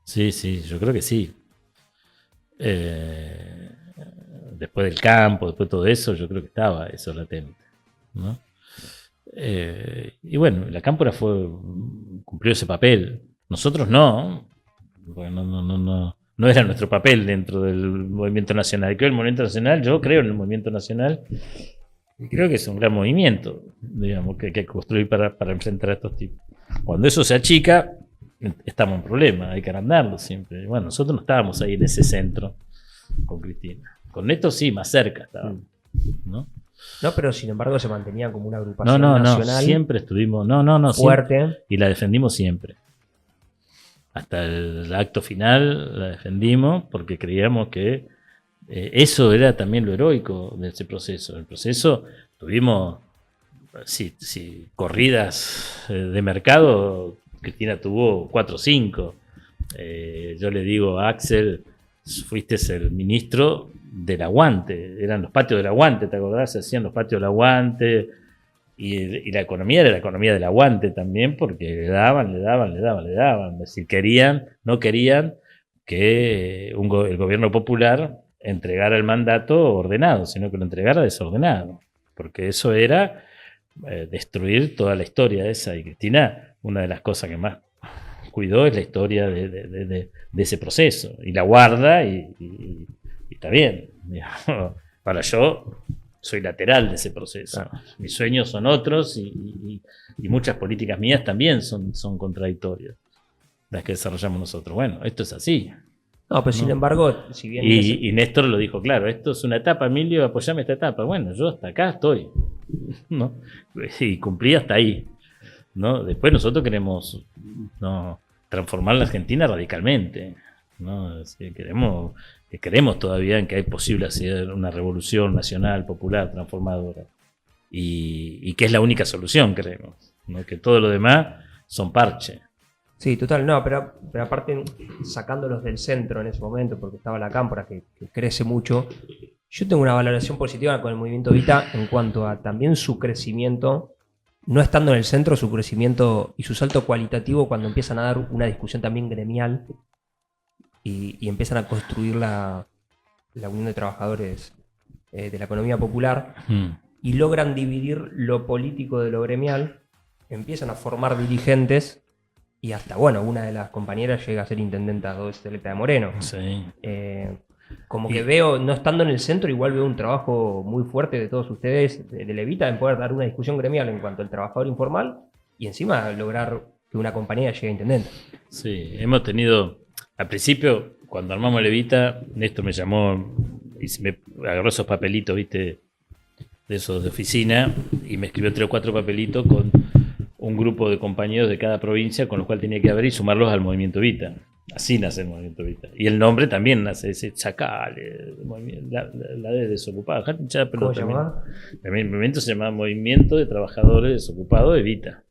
Sí, yo creo que sí. Después del campo, después de todo eso, yo creo que estaba eso latente, ¿no? Y bueno, la Cámpora cumplió ese papel. Nosotros no, porque no era nuestro papel dentro del movimiento nacional. Creo el movimiento nacional, yo creo en el movimiento nacional, y creo que es un gran movimiento, digamos, que hay que construir para enfrentar a estos tipos. Cuando eso se achica, estamos en problema, hay que agrandarlo siempre. Bueno, nosotros no estábamos ahí en ese centro con Cristina. Con Néstor sí, más cerca estábamos, ¿no? No, pero sin embargo se mantenía como una agrupación No, nacional siempre estuvimos, fuerte. siempre, y la defendimos siempre. Hasta el acto final la defendimos porque creíamos que eso era también lo heroico de ese proceso. El proceso tuvimos, si corridas de mercado, Cristina tuvo 4 o 5. Yo le digo a Axel, fuiste el ministro del aguante, eran los patios del aguante, ¿te acordás? Se hacían los patios del aguante, y la economía era la economía del aguante también, porque le daban. Es decir, no querían que el gobierno popular entregara el mandato ordenado, sino que lo entregara desordenado, porque eso era destruir toda la historia esa. Y Cristina, una de las cosas que más cuidó es la historia de ese proceso, y la guarda, y está bien. Para yo soy lateral de ese proceso. Claro. Mis sueños son otros, y muchas políticas mías también son contradictorias, las que desarrollamos nosotros. Bueno, esto es así. No, pero sin embargo, si bien... Y Néstor lo dijo claro, esto es una etapa, Emilio, apoyame esta etapa. Bueno, yo hasta acá estoy, ¿no? Y cumplí hasta ahí, ¿no? Después nosotros queremos transformar la Argentina radicalmente, ¿no? Es decir, creemos todavía en que hay posible hacer una revolución nacional, popular, transformadora, y que es la única solución, creemos, ¿no? Que todo lo demás son parche. Sí, total, no, pero aparte, sacándolos del centro en ese momento, porque estaba la Cámpora, que crece mucho, yo tengo una valoración positiva con el movimiento Evita en cuanto a también su crecimiento, no estando en el centro, su crecimiento y su salto cualitativo cuando empiezan a dar una discusión también gremial y empiezan a construir la Unión de Trabajadores de la Economía Popular y logran dividir lo político de lo gremial, empiezan a formar dirigentes. Y hasta, bueno, una de las compañeras llega a ser intendenta 2 veces electa de Moreno. Sí. Como que veo, no estando en el centro, igual veo un trabajo muy fuerte de todos ustedes, de Levita, en poder dar una discusión gremial en cuanto al trabajador informal y encima lograr que una compañera llegue a intendenta. Sí, hemos tenido, al principio, cuando armamos Levita, Néstor me llamó y me agarró esos papelitos, ¿viste? De esos de oficina, y me escribió 3 o 4 papelitos con un grupo de compañeros de cada provincia con los cuales tenía que haber y sumarlos al movimiento Evita. Así nace el movimiento Evita. Y el nombre también nace, ese chacal, la de desocupado. ¿Cómo se llama? El movimiento se llama Movimiento de Trabajadores Desocupados Evita.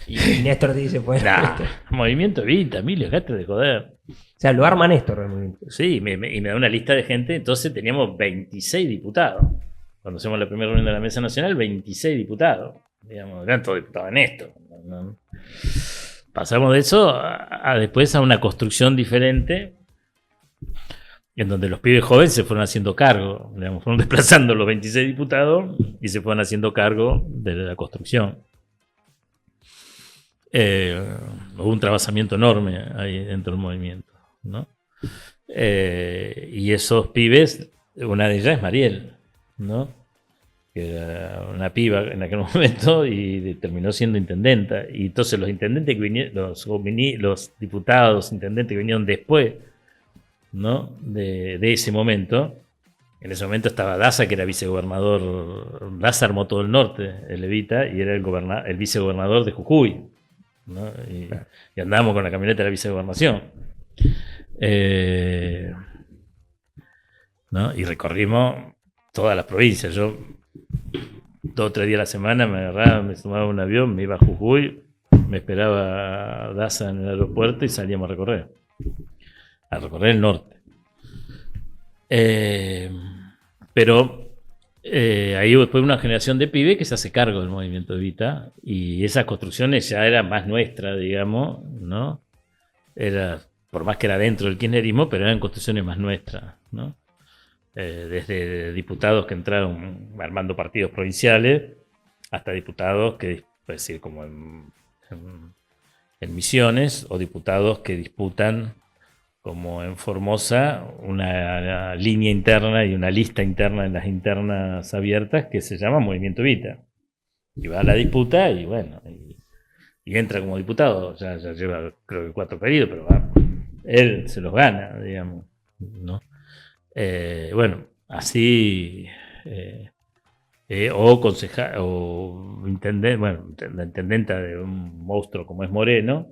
Y Néstor te dice, pues. Nah, Movimiento Evita, Emilio, dejate de joder. O sea, lo arma Néstor el movimiento. Sí, y me da una lista de gente. Entonces teníamos 26 diputados. Cuando hacemos la primera reunión de la Mesa Nacional, 26 diputados. Digamos, eran todos diputados en esto. ¿No? Pasamos de eso a después a una construcción diferente, en donde los pibes jóvenes se fueron haciendo cargo, digamos, fueron desplazando los 26 diputados y se fueron haciendo cargo de la construcción. Hubo un trabajamiento enorme ahí dentro del movimiento, ¿no? Y esos pibes, una de ellas es Mariel, ¿no? Que era una piba en aquel momento y terminó siendo intendenta. Y entonces los intendentes que vinieron, los diputados, intendentes que vinieron después, ¿no? de ese momento, en ese momento estaba Daza, que era vicegobernador. Daza armó todo el norte, el Evita, y era el vicegobernador de Jujuy, ¿no? Y andábamos con la camioneta de la vicegobernación. ¿No? Y recorrimos todas las provincias. Yo 2 o 3 días a la semana me agarraba, me tomaba un avión, me iba a Jujuy, me esperaba Daza en el aeropuerto y salíamos a recorrer el norte. Pero ahí después una generación de pibes que se hace cargo del movimiento Evita, y esas construcciones ya eran más nuestras, digamos, ¿no? Por más que era dentro del kirchnerismo, pero eran construcciones más nuestras, ¿no? Desde diputados que entraron armando partidos provinciales hasta diputados que, puede decir, como en Misiones, o diputados que disputan, como en Formosa, una línea interna y una lista interna en las internas abiertas que se llama Movimiento Evita. Y va a la disputa y bueno, y entra como diputado, ya lleva creo que 4 periodos, pero él se los gana, digamos, ¿no? Bueno, así, o concejal, o intendente, bueno, la intendenta de un monstruo como es Moreno,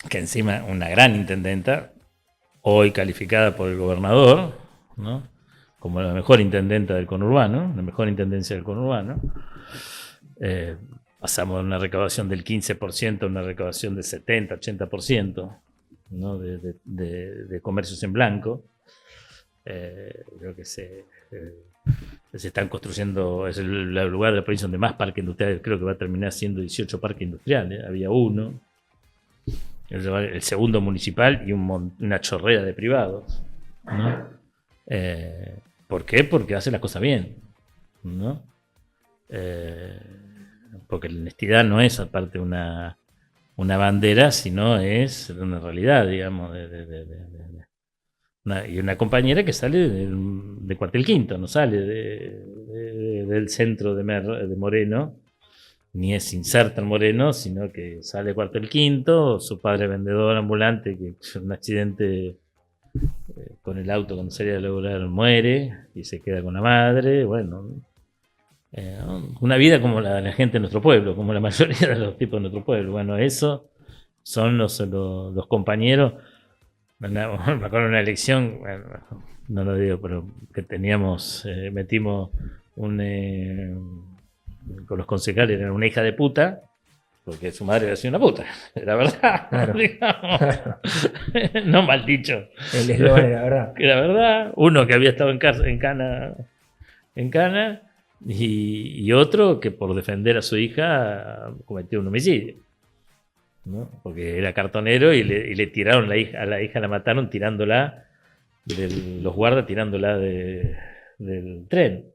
que encima una gran intendenta, hoy calificada por el gobernador, ¿no? Como la mejor intendenta del conurbano, la mejor intendencia del conurbano. Pasamos de una recaudación del 15% a una recaudación del 70-80%, ¿no? de comercios en blanco. Creo que se están construyendo, es el lugar de la provincia donde más parques industriales, creo que va a terminar siendo 18 parques industriales, había uno, el segundo municipal y una chorrera de privados, ¿no? ¿Por qué? Porque hace las cosas bien, ¿no? Porque la honestidad no es aparte una bandera, sino es una realidad, digamos, y una compañera que sale de Cuartel Quinto, no sale del centro de Moreno, ni es inserta en Moreno, sino que sale de Cuartel Quinto, su padre vendedor ambulante, que en un accidente con el auto cuando salía a laburar muere, y se queda con la madre, bueno, una vida como la de la gente de nuestro pueblo, como la mayoría de los tipos de nuestro pueblo. Bueno, eso son los compañeros. Me acuerdo de una elección, bueno, no lo digo, pero que teníamos, metimos con los concejales, era una hija de puta, porque su madre había sido una puta, era verdad, claro. No mal dicho. El eslogan era verdad. Era verdad, uno que había estado en Cana, y otro que por defender a su hija cometió un homicidio, ¿no? Porque era cartonero y le tiraron a la hija la mataron tirándola, los guardas tirándola del tren,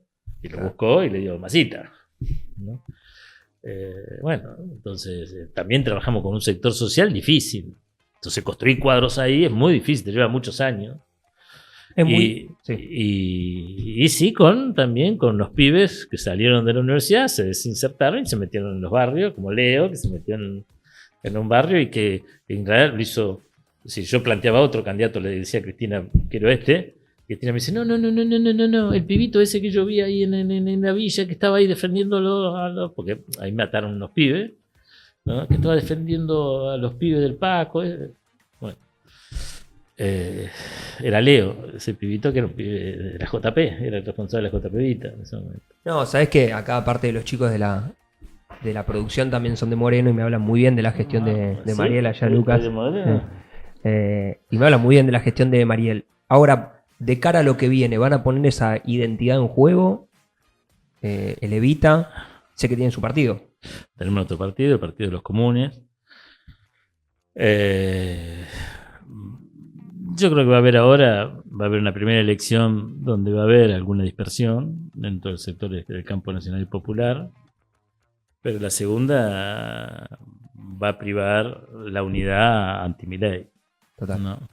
y lo buscó y le dio masita, ¿no? Bueno, entonces también trabajamos con un sector social difícil, entonces construir cuadros ahí es muy difícil, te lleva muchos años. Sí. Y sí, también con los pibes que salieron de la universidad, se desinsertaron y se metieron en los barrios, como Leo, que se metió en un barrio y que en realidad lo hizo. Si yo planteaba otro candidato, le decía a Cristina, quiero Cristina me dice, no, el pibito ese que yo vi ahí en la villa, que estaba ahí defendiéndolo, porque ahí mataron unos pibes, ¿no? Que estaba defendiendo a los pibes del Paco. Era Leo, ese pibito que era un pibe de la JP, era el responsable de la JP Vita en ese momento. No, sabes que acá aparte de los chicos de la producción también son de Moreno y me hablan muy bien de la gestión de ¿Sí? Mariel allá, Lucas. ¿De Moreno? Y me hablan muy bien de la gestión de Mariel. Ahora, de cara a lo que viene, ¿van a poner esa identidad en juego? El Evita, sé que tienen su partido. Tenemos otro partido, el Partido de los Comunes. Yo creo que va a haber una primera elección donde va a haber alguna dispersión dentro del sector del campo nacional y popular, pero la segunda va a privar la unidad anti-Milei. Total. ¿No?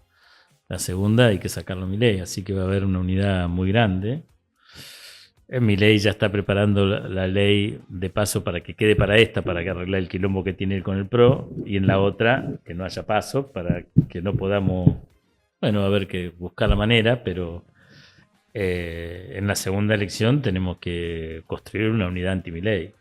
La segunda hay que sacarlo a Milei, así que va a haber una unidad muy grande. Milei ya está preparando la ley de paso para que quede para que arregle el quilombo que tiene él con el PRO, y en la otra que no haya paso para que no podamos, bueno, va a haber que buscar la manera, pero en la segunda elección tenemos que construir una unidad anti-Milei.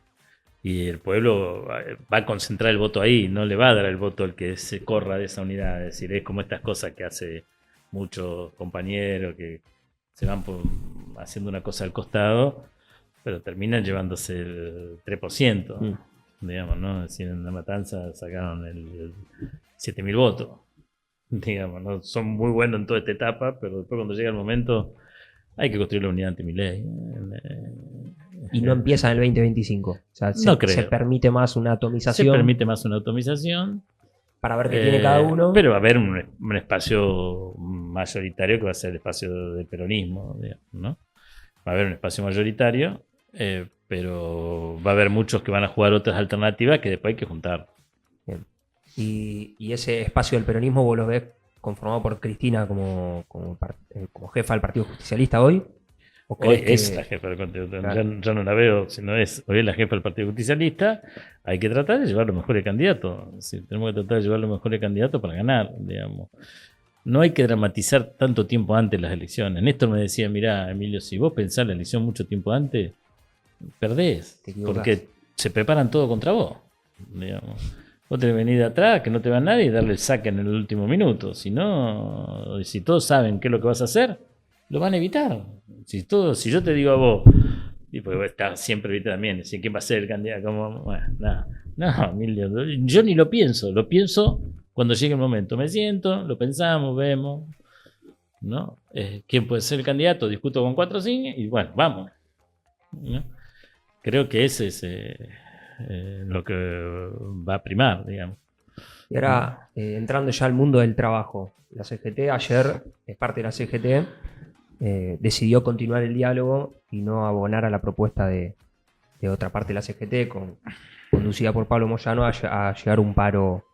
Y el pueblo va a concentrar el voto ahí, no le va a dar el voto al que se corra de esa unidad. Es decir, es como estas cosas que hace muchos compañeros que se van haciendo una cosa al costado, pero terminan llevándose el 3%, digamos, ¿no? Es decir, en La Matanza sacaron el 7.000 votos, digamos, ¿no? Son muy buenos en toda esta etapa, pero después cuando llega el momento hay que construir la unidad anti-Milei. Y no empieza en el 2025. O sea, No creo. se permite más una atomización. Se permite más una atomización. Para ver qué tiene cada uno. Pero va a haber un espacio mayoritario que va a ser el espacio del peronismo, digamos, ¿no? Va a haber un espacio mayoritario, pero va a haber muchos que van a jugar otras alternativas que después hay que juntar. Bien. Y ese espacio del peronismo vos lo ves conformado por Cristina como jefa del Partido Justicialista hoy. Hoy es la jefa del Partido Justicialista. Ya no la veo, sino hoy es la jefa del Partido Justicialista. Hay que tratar de llevar los mejores candidatos. Sí, tenemos que tratar de llevar los mejores candidatos para ganar, digamos. No hay que dramatizar tanto tiempo antes las elecciones. Néstor me decía, mirá, Emilio, si vos pensás la elección mucho tiempo antes, perdés. Porque se preparan todo contra vos, digamos. Vos tenés que venir de atrás, que no te va nadie, y darle el saque en el último minuto. Si no, si todos saben qué es lo que vas a hacer, lo van a evitar. Si yo te digo a vos, y porque vos estás siempre evitando también, decir quién va a ser el candidato, como, bueno, nada. No, Emilio, yo ni lo pienso cuando llegue el momento. Me siento, lo pensamos, vemos, ¿no? ¿Quién puede ser el candidato? Discuto con 4 o 5 y bueno, vamos, ¿no? Creo que ese es lo que va a primar, digamos. Y ahora, entrando ya al mundo del trabajo, la CGT ayer, es parte de la CGT, decidió continuar el diálogo y no abonar a la propuesta de otra parte de la CGT, conducida por Pablo Moyano, a llegar a un paro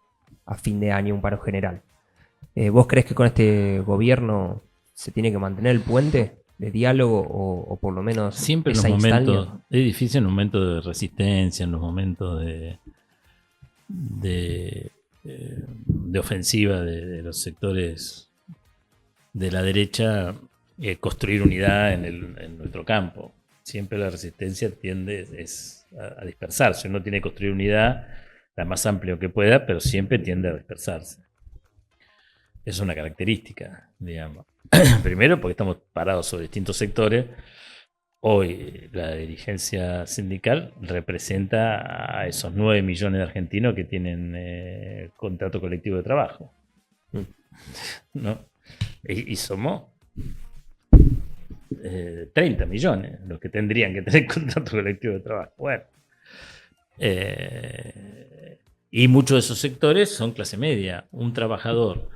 a fin de año, un paro general. ¿Vos crees que con este gobierno se tiene que mantener el puente de diálogo o por lo menos siempre esa en los momentos instancia? es difícil, en los momentos de resistencia, en los momentos de ofensiva de los sectores de la derecha, construir unidad en nuestro campo. Siempre la resistencia tiende a dispersarse. Uno tiene que construir unidad la más amplia que pueda, pero siempre tiende a dispersarse. Es una característica, digamos. Primero porque estamos parados sobre distintos sectores. Hoy la dirigencia sindical representa a esos 9 millones de argentinos que tienen contrato colectivo de trabajo, ¿no? Y somos 30 millones los que tendrían que tener contrato colectivo de trabajo. Bueno, y muchos de esos sectores son clase media. Un trabajador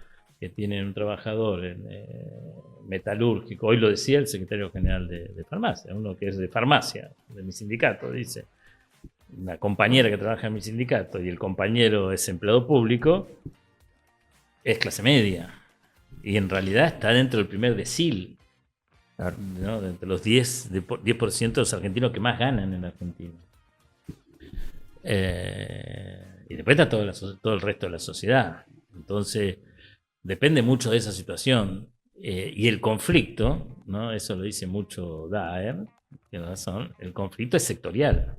metalúrgico, hoy lo decía el secretario general de farmacia, uno que es de farmacia, de mi sindicato, dice, una compañera que trabaja en mi sindicato y el compañero es empleado público, es clase media. Y en realidad está dentro del primer decil, ¿no? De los 10% de los argentinos que más ganan en Argentina. Y después está todo el resto de la sociedad. Entonces, depende mucho de esa situación. Y el conflicto, ¿no? Eso lo dice mucho Daer, tiene razón, el conflicto es sectorial.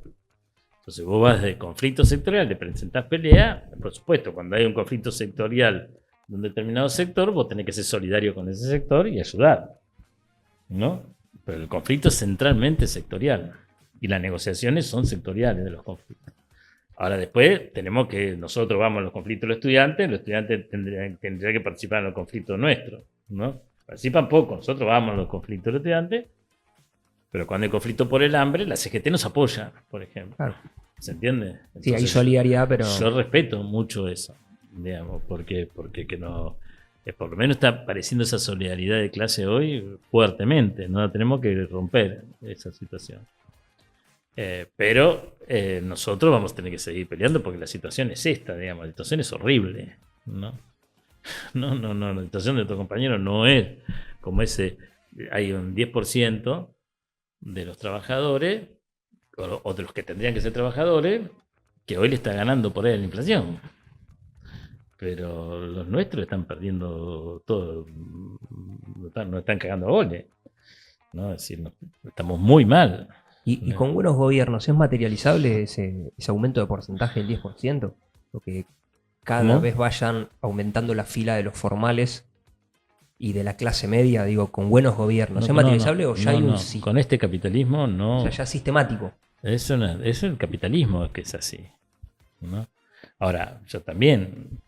Entonces vos vas de conflicto sectorial, le presentás pelea, por supuesto, cuando hay un conflicto sectorial de un determinado sector, vos tenés que ser solidario con ese sector y ayudar, ¿no? Pero el conflicto es centralmente sectorial y las negociaciones son sectoriales de los conflictos. Ahora después tenemos que, nosotros vamos a los conflictos de los estudiantes tendrían que participar en los conflictos nuestros, ¿no? Participan poco, nosotros vamos a los conflictos de los estudiantes, pero cuando hay conflicto por el hambre, la CGT nos apoya, por ejemplo. Claro. ¿Se entiende? Entonces, Sí, hay solidaridad, pero... Yo respeto mucho eso, digamos, porque que no... por lo menos está apareciendo esa solidaridad de clase hoy fuertemente, no tenemos que romper esa situación. Pero nosotros vamos a tener que seguir peleando porque la situación es esta, digamos, la situación es horrible, ¿no? No, la situación de tu compañero no es como ese, hay un 10% de los trabajadores, o de los que tendrían que ser trabajadores, que hoy le está ganando por ahí la inflación. Pero los nuestros están perdiendo todo, nos están cagando a goles, ¿no? Es decir, estamos muy mal. Y con buenos gobiernos, ¿es materializable ese aumento de porcentaje del 10%? Porque cada vez vayan aumentando la fila de los formales y de la clase media, digo, con buenos gobiernos. ¿Es materializable o ya hay un sí? Con este capitalismo no. O sea, ya es sistemático. Es el capitalismo que es así, ¿no? Ahora, yo también,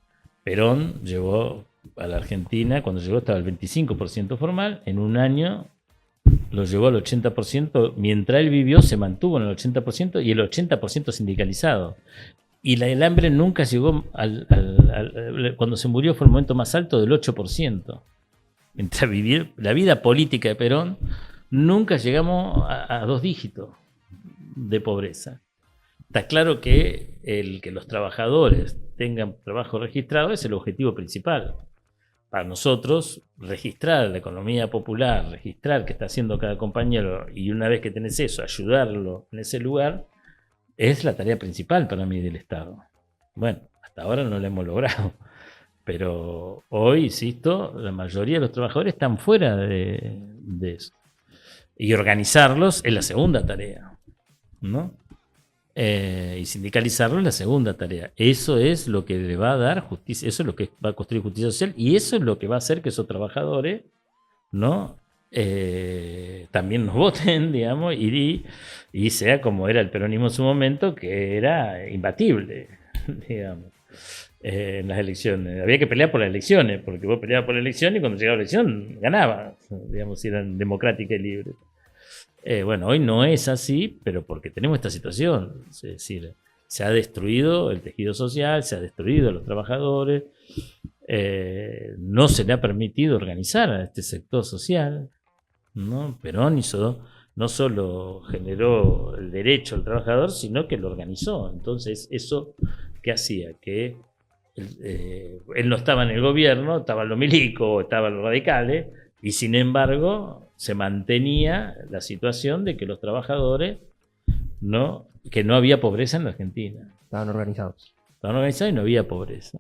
Perón llevó a la Argentina, cuando llegó estaba el 25% formal, en un año lo llevó al 80%, mientras él vivió se mantuvo en el 80% y el 80% sindicalizado. Y el hambre nunca llegó cuando se murió fue el momento más alto del 8%. Mientras vivir la vida política de Perón, nunca llegamos a 2 dígitos de pobreza. Está claro que el que los trabajadores tengan trabajo registrado es el objetivo principal. Para nosotros, registrar la economía popular, registrar qué está haciendo cada compañero y una vez que tenés eso, ayudarlo en ese lugar, es la tarea principal para mí del Estado. Bueno, hasta ahora no lo hemos logrado. Pero hoy, insisto, la mayoría de los trabajadores están fuera de eso. Y organizarlos es la segunda tarea, ¿no? Y sindicalizarlos es la segunda tarea. Eso es lo que le va a dar justicia, eso es lo que va a construir justicia social y eso es lo que va a hacer que esos trabajadores, ¿no? También nos voten, digamos, y sea como era el peronismo en su momento, que era imbatible, digamos. En las elecciones. Había que pelear por las elecciones, porque vos peleabas por la elección y cuando llegaba la elección ganaba, digamos, si eran democráticas y libres. Bueno, hoy no es así, pero porque tenemos esta situación. Es decir, se ha destruido el tejido social, se ha destruido a los trabajadores, no se le ha permitido organizar a este sector social, ¿no? Perón no solo generó el derecho al trabajador, sino que lo organizó. Entonces, eso, ¿qué hacía? Que él no estaba en el gobierno, estaban los milicos, estaban los radicales, y sin embargo se mantenía la situación de que los trabajadores, que no había pobreza en la Argentina. Estaban organizados Y no había pobreza.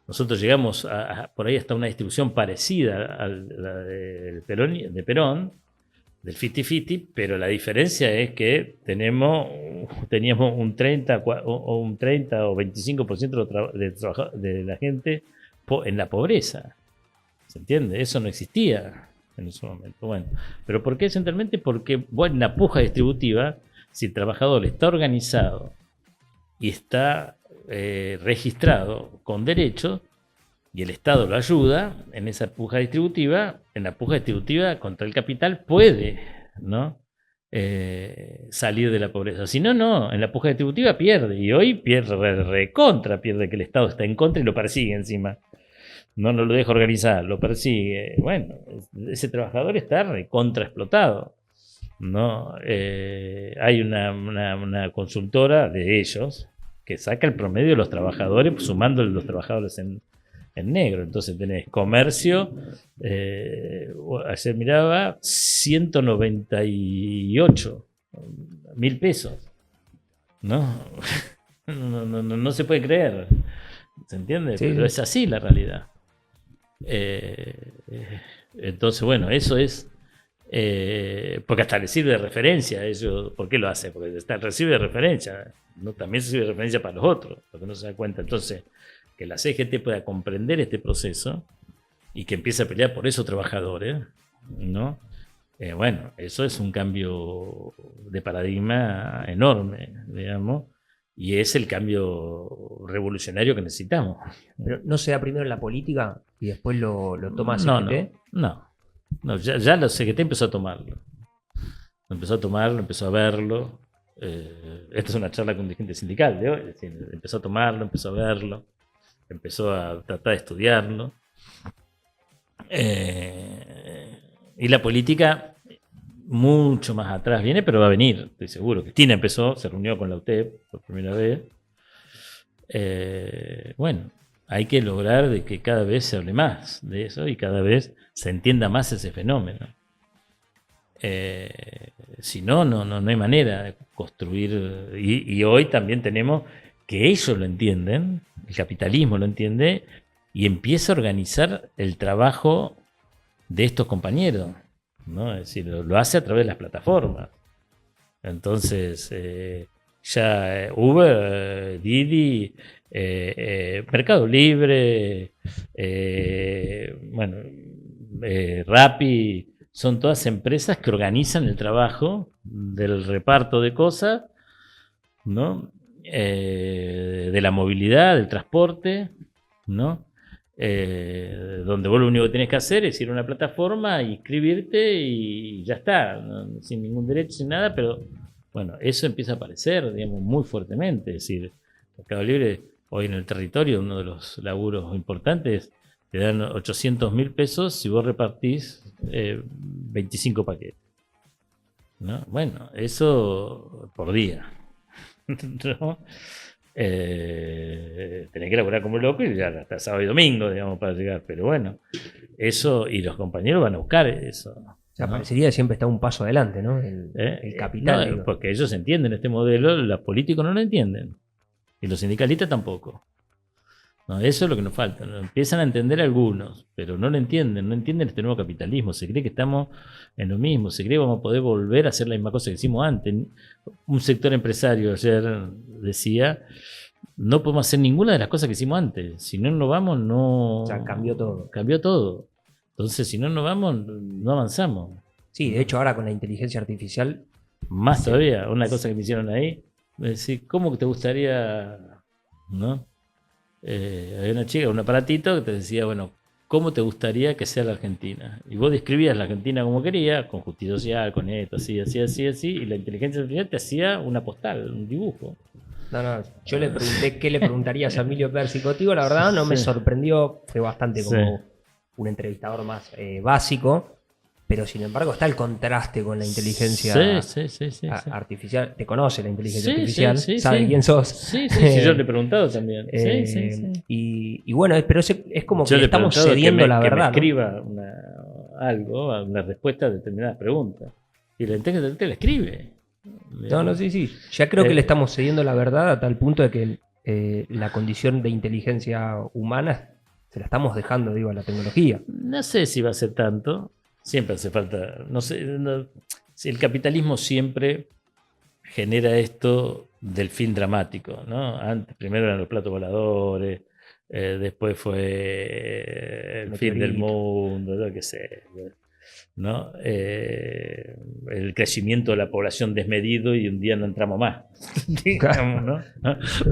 Nosotros llegamos por ahí hasta una distribución parecida a la de Perón, del 50-50, pero la diferencia es que teníamos un 30 o 25% de la gente en la pobreza. ¿Se entiende? Eso no existía en ese momento. Bueno, ¿pero por qué centralmente? Porque en la puja distributiva, si el trabajador está organizado y está registrado con derechos, y el Estado lo ayuda en esa puja distributiva, contra el capital puede, ¿no? Salir de la pobreza. Si no, en la puja distributiva pierde, y hoy pierde pierde que el Estado está en contra y lo persigue encima. No lo deja organizar, lo persigue. Bueno, ese trabajador está recontra explotado, ¿no? Hay una consultora de ellos que saca el promedio de los trabajadores, sumando los trabajadores en negro. Entonces tenés comercio, ayer miraba, 198.000 pesos. ¿No? No se puede creer. ¿Se entiende? Sí. Pero es así la realidad. Entonces, bueno, eso es porque hasta le sirve de referencia. Ellos, ¿por qué lo hace? Porque recibe de referencia, ¿no? También sirve de referencia para los otros, porque no se da cuenta. Entonces, que la CGT pueda comprender este proceso y que empiece a pelear por esos trabajadores, ¿no? Bueno, eso es un cambio de paradigma enorme, digamos, y es el cambio revolucionario que necesitamos. Pero no se da primero en la política y después lo toma CGT. No, ya la CGT empezó a tomarlo. Lo empezó a verlo. Esta es una charla con dirigente sindical de hoy, es decir, empezó a tomarlo, empezó a verlo, empezó a tratar de estudiarlo. Y la política mucho más atrás viene, pero va a venir, estoy seguro. Cristina empezó, se reunió con la UTEP por primera vez. Bueno, hay que lograr de que cada vez se hable más de eso y cada vez se entienda más ese fenómeno. Si no, no hay manera de construir. Y hoy también tenemos que ellos lo entienden, el capitalismo lo entiende y empieza a organizar el trabajo de estos compañeros, ¿no? Es decir, lo hace a través de las plataformas. Entonces, ya Uber, Didi, Mercado Libre, Rappi, son todas empresas que organizan el trabajo del reparto de cosas, ¿no? De la movilidad, del transporte, ¿no? Donde vos lo único que tenés que hacer es ir a una plataforma, inscribirte y ya está, ¿no? Sin ningún derecho, sin nada, pero bueno, eso empieza a aparecer, digamos, muy fuertemente. Es decir, Mercado Libre hoy en el territorio, uno de los laburos importantes, te dan 800.000 pesos si vos repartís 25 paquetes, ¿no? Bueno, eso por día, ¿no? Tenés que laburar como loco y ya hasta sábado y domingo, digamos, para llegar. Pero bueno, eso, y los compañeros van a buscar eso. O sea, ¿no? Parecería que siempre está un paso adelante, ¿no? El capital. No, porque ellos entienden este modelo, los políticos no lo entienden. Y los sindicalistas tampoco. No, eso es lo que nos falta. ¿No? Empiezan a entender algunos, pero no lo entienden. No entienden este nuevo capitalismo. Se cree que estamos en lo mismo. Se cree que vamos a poder volver a hacer la misma cosa que hicimos antes. Un sector empresario ayer decía: no podemos hacer ninguna de las cosas que hicimos antes. Si no nos vamos, no... O sea, cambió todo. Cambió todo. Entonces, si no nos vamos, no avanzamos. Sí, de hecho, ahora con la inteligencia artificial... Más todavía. Una cosa que me hicieron ahí, me decía, ¿cómo te gustaría...? ¿No? Había una chica, un aparatito que te decía, bueno, ¿cómo te gustaría que sea la Argentina? Y vos describías la Argentina como querías, con justicia social, con esto, así, y la inteligencia artificial te hacía una postal, un dibujo. No, yo le pregunté qué le preguntarías a Emilio Pérsico. Tío, la verdad no me sorprendió, fue bastante como un entrevistador más básico, pero sin embargo está el contraste con la inteligencia artificial. ¿Te conoce la inteligencia artificial? ¿Sabe quién sos? Sí, yo le he preguntado también. Y bueno, pero es como yo que le estamos cediendo la verdad. Que me escriba una respuesta a determinadas preguntas. Y la inteligencia artificial la escribe. Sí. Ya creo que le estamos cediendo la verdad a tal punto de que la condición de inteligencia humana se la estamos dejando, digo, a la tecnología. No sé si va a ser tanto. Siempre hace falta. No sé. El capitalismo siempre genera esto del fin dramático, ¿no? Primero eran los platos voladores, después fue el fin del mundo, yo qué sé. ¿No? El crecimiento de la población desmedido y un día no entramos más, digamos, ¿no?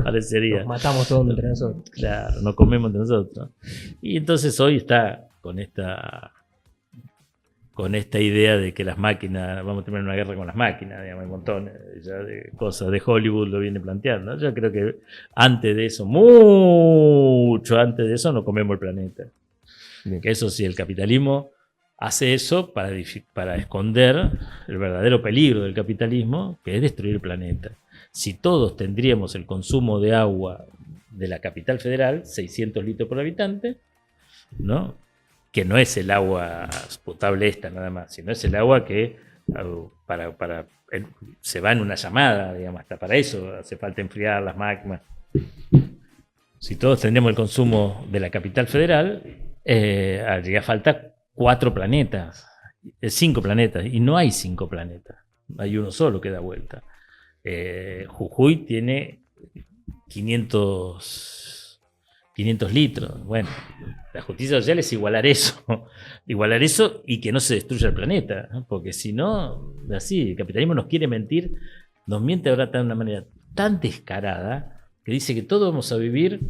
Parecería. Nos matamos todos entre nosotros. Claro, nos comemos entre nosotros. Y entonces hoy está con esta idea de que las máquinas, vamos a tener una guerra con las máquinas, digamos, hay montones ya de cosas de Hollywood lo viene planteando. Yo creo que antes de eso, mucho antes de eso, no comemos el planeta. Bien. Que eso sí, el capitalismo hace eso para esconder el verdadero peligro del capitalismo, que es destruir el planeta. Si todos tendríamos el consumo de agua de la capital federal, 600 litros por habitante, ¿no? Que no es el agua potable esta nada más, sino es el agua que se va en una llamada, digamos, hasta para eso hace falta enfriar las magmas. Si todos tendríamos el consumo de la capital federal, haría falta 4 planetas, 5 planetas, y no hay 5 planetas, hay uno solo que da vuelta. Jujuy tiene 500 500 litros. Bueno, la justicia social es igualar eso y que no se destruya el planeta, ¿no? Porque si no, así, el capitalismo nos quiere mentir, nos miente ahora de una manera tan descarada que dice que todos vamos a vivir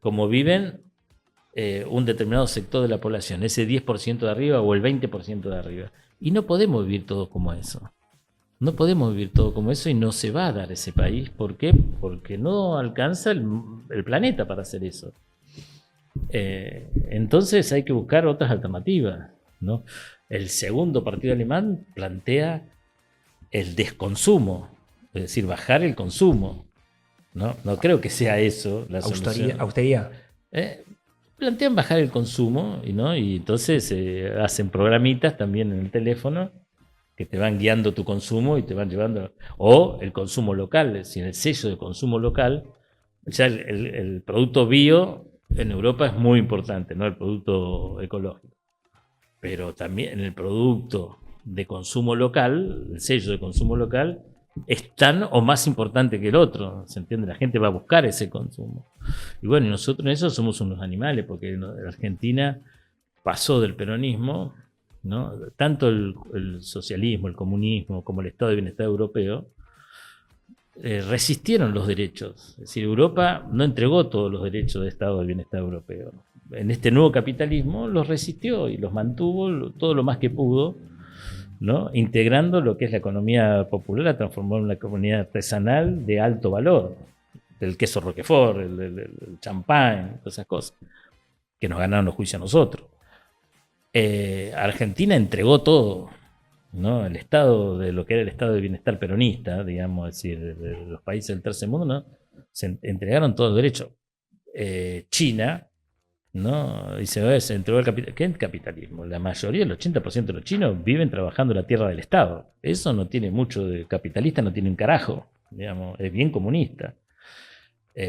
como viven un determinado sector de la población, ese 10% de arriba o el 20% de arriba. Y no podemos vivir todos como eso. No podemos vivir todo como eso y no se va a dar ese país. ¿Por qué? Porque no alcanza el planeta para hacer eso. Entonces hay que buscar otras alternativas, ¿no? El segundo partido alemán plantea el desconsumo, es decir, bajar el consumo. No creo que sea eso la solución. Austeridad. Plantean bajar el consumo y entonces hacen programitas también en el teléfono que te van guiando tu consumo y te van llevando, o el consumo local, es decir, el sello de consumo local. Ya el producto bio en Europa es muy importante, ¿no? El producto ecológico, pero también en el producto de consumo local, el sello de consumo local es tan o más importante que el otro, ¿se entiende? La gente va a buscar ese consumo. Y bueno, y nosotros en eso somos unos animales, porque en Argentina pasó del peronismo, ¿no? Tanto el socialismo, el comunismo, como el Estado de Bienestar Europeo, resistieron los derechos. Es decir, Europa no entregó todos los derechos del Estado de Bienestar Europeo. En este nuevo capitalismo los resistió y los mantuvo todo lo más que pudo, ¿no? Integrando lo que es la economía popular, la transformó en una economía artesanal de alto valor. El queso Roquefort, el champán, todas esas cosas, que nos ganaron los juicios a nosotros. Argentina entregó todo, ¿no? El estado de lo que era el estado de bienestar peronista, digamos, es decir, de los países del tercer mundo, ¿no? Se entregaron todos los derechos. China, ¿no? Dice, se entregó el capitalismo. ¿Qué es capitalismo? La mayoría, el 80% de los chinos viven trabajando en la tierra del Estado. Eso no tiene mucho de capitalista, no tiene un carajo, digamos, es bien comunista.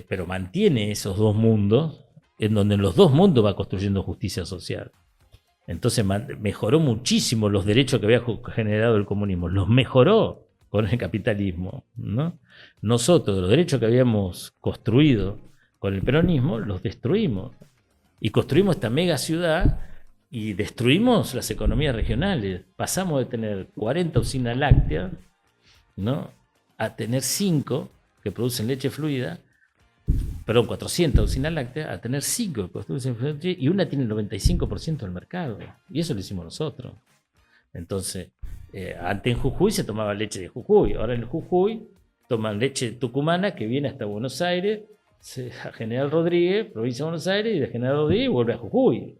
Pero mantiene esos dos mundos, en donde en los dos mundos va construyendo justicia social. Entonces mejoró muchísimo los derechos que había generado el comunismo, los mejoró con el capitalismo, ¿no? Nosotros, los derechos que habíamos construido con el peronismo, los destruimos. Y construimos esta mega ciudad y destruimos las economías regionales. Pasamos de tener 40 usinas lácteas, ¿no? A tener 5 que producen leche fluida, 400 usinas lácteas, a tener 5 que producen leche, y una tiene el 95% del mercado. Y eso lo hicimos nosotros. Entonces, antes en Jujuy se tomaba leche de Jujuy, ahora en Jujuy toman leche tucumana que viene hasta Buenos Aires, a General Rodríguez, provincia de Buenos Aires, y de General Rodríguez vuelve a Jujuy.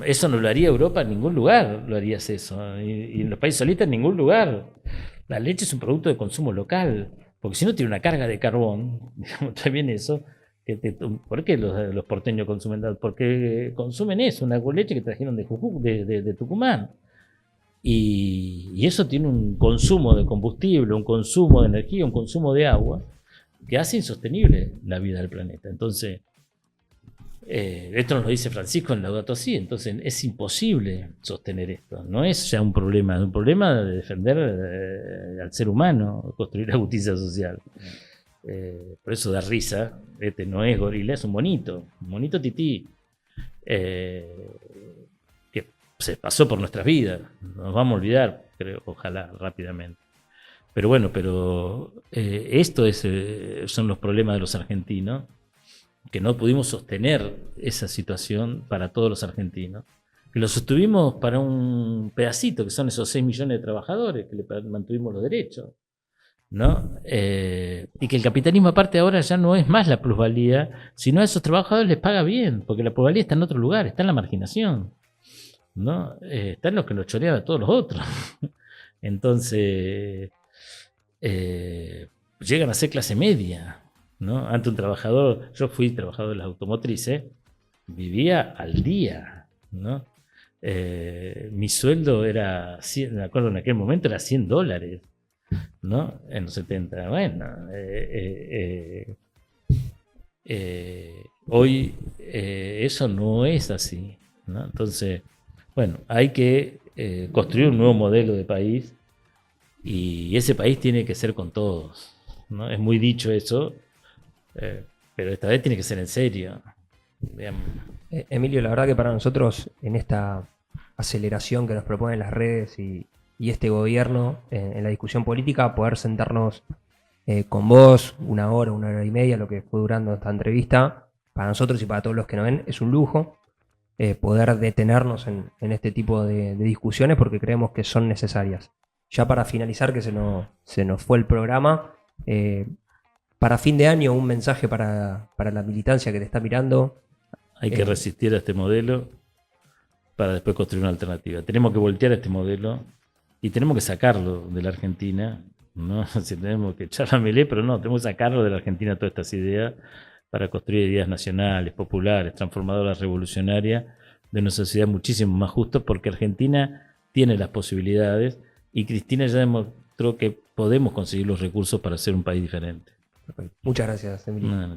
Eso no lo haría Europa en ningún lugar, lo harías eso. Y en los países solistas en ningún lugar. La leche es un producto de consumo local, porque si no tiene una carga de carbón, digamos, también eso. ¿Por qué los porteños consumen tanto? Porque consumen eso, una leche que trajeron de Jujuy, de Tucumán. Y eso tiene un consumo de combustible, un consumo de energía, un consumo de agua, que hace insostenible la vida del planeta. Entonces, esto nos lo dice Francisco en Laudato Si, entonces es imposible sostener esto. No es ya un problema, es un problema de defender al ser humano, construir la justicia social. Por eso da risa, este no es gorila, es un monito tití, que se pasó por nuestras vidas, nos vamos a olvidar, creo, ojalá, rápidamente. Pero bueno, esto son los problemas de los argentinos, que no pudimos sostener esa situación para todos los argentinos, que lo sostuvimos para un pedacito, que son esos 6 millones de trabajadores que le mantuvimos los derechos, ¿no? Y que el capitalismo aparte ahora ya no es más la plusvalía, sino a esos trabajadores les paga bien, porque la plusvalía está en otro lugar, está en la marginación, ¿no? Está en lo que los choreaba a todos los otros. Entonces llegan a ser clase media, ¿no? Antes un trabajador, yo fui trabajador de las automotrices, vivía al día, ¿no? Mi sueldo era, me acuerdo en aquel momento, era $100, ¿no? En los 70. Bueno, hoy eso no es así, ¿no? Entonces, bueno, hay que construir un nuevo modelo de país, y ese país tiene que ser con todos, ¿no? Es muy dicho eso, Pero esta vez tiene que ser en serio. Vean. Emilio, la verdad que para nosotros en esta aceleración que nos proponen las redes y este gobierno en la discusión política, poder sentarnos con vos 1 hora y media, lo que fue durando esta entrevista, para nosotros y para todos los que nos ven, es un lujo poder detenernos en este tipo de discusiones porque creemos que son necesarias. Ya para finalizar, que se nos fue el programa, para fin de año, un mensaje para la militancia que te está mirando. Hay que resistir a este modelo para después construir una alternativa. Tenemos que voltear este modelo y tenemos que sacarlo de la Argentina. No si tenemos que echar a Milei, pero no, tenemos que sacarlo de la Argentina todas estas ideas para construir ideas nacionales, populares, transformadoras, revolucionarias de una sociedad muchísimo más justa, porque Argentina tiene las posibilidades y Cristina ya demostró que podemos conseguir los recursos para ser un país diferente. Muchas gracias, Emilio. No, no, no.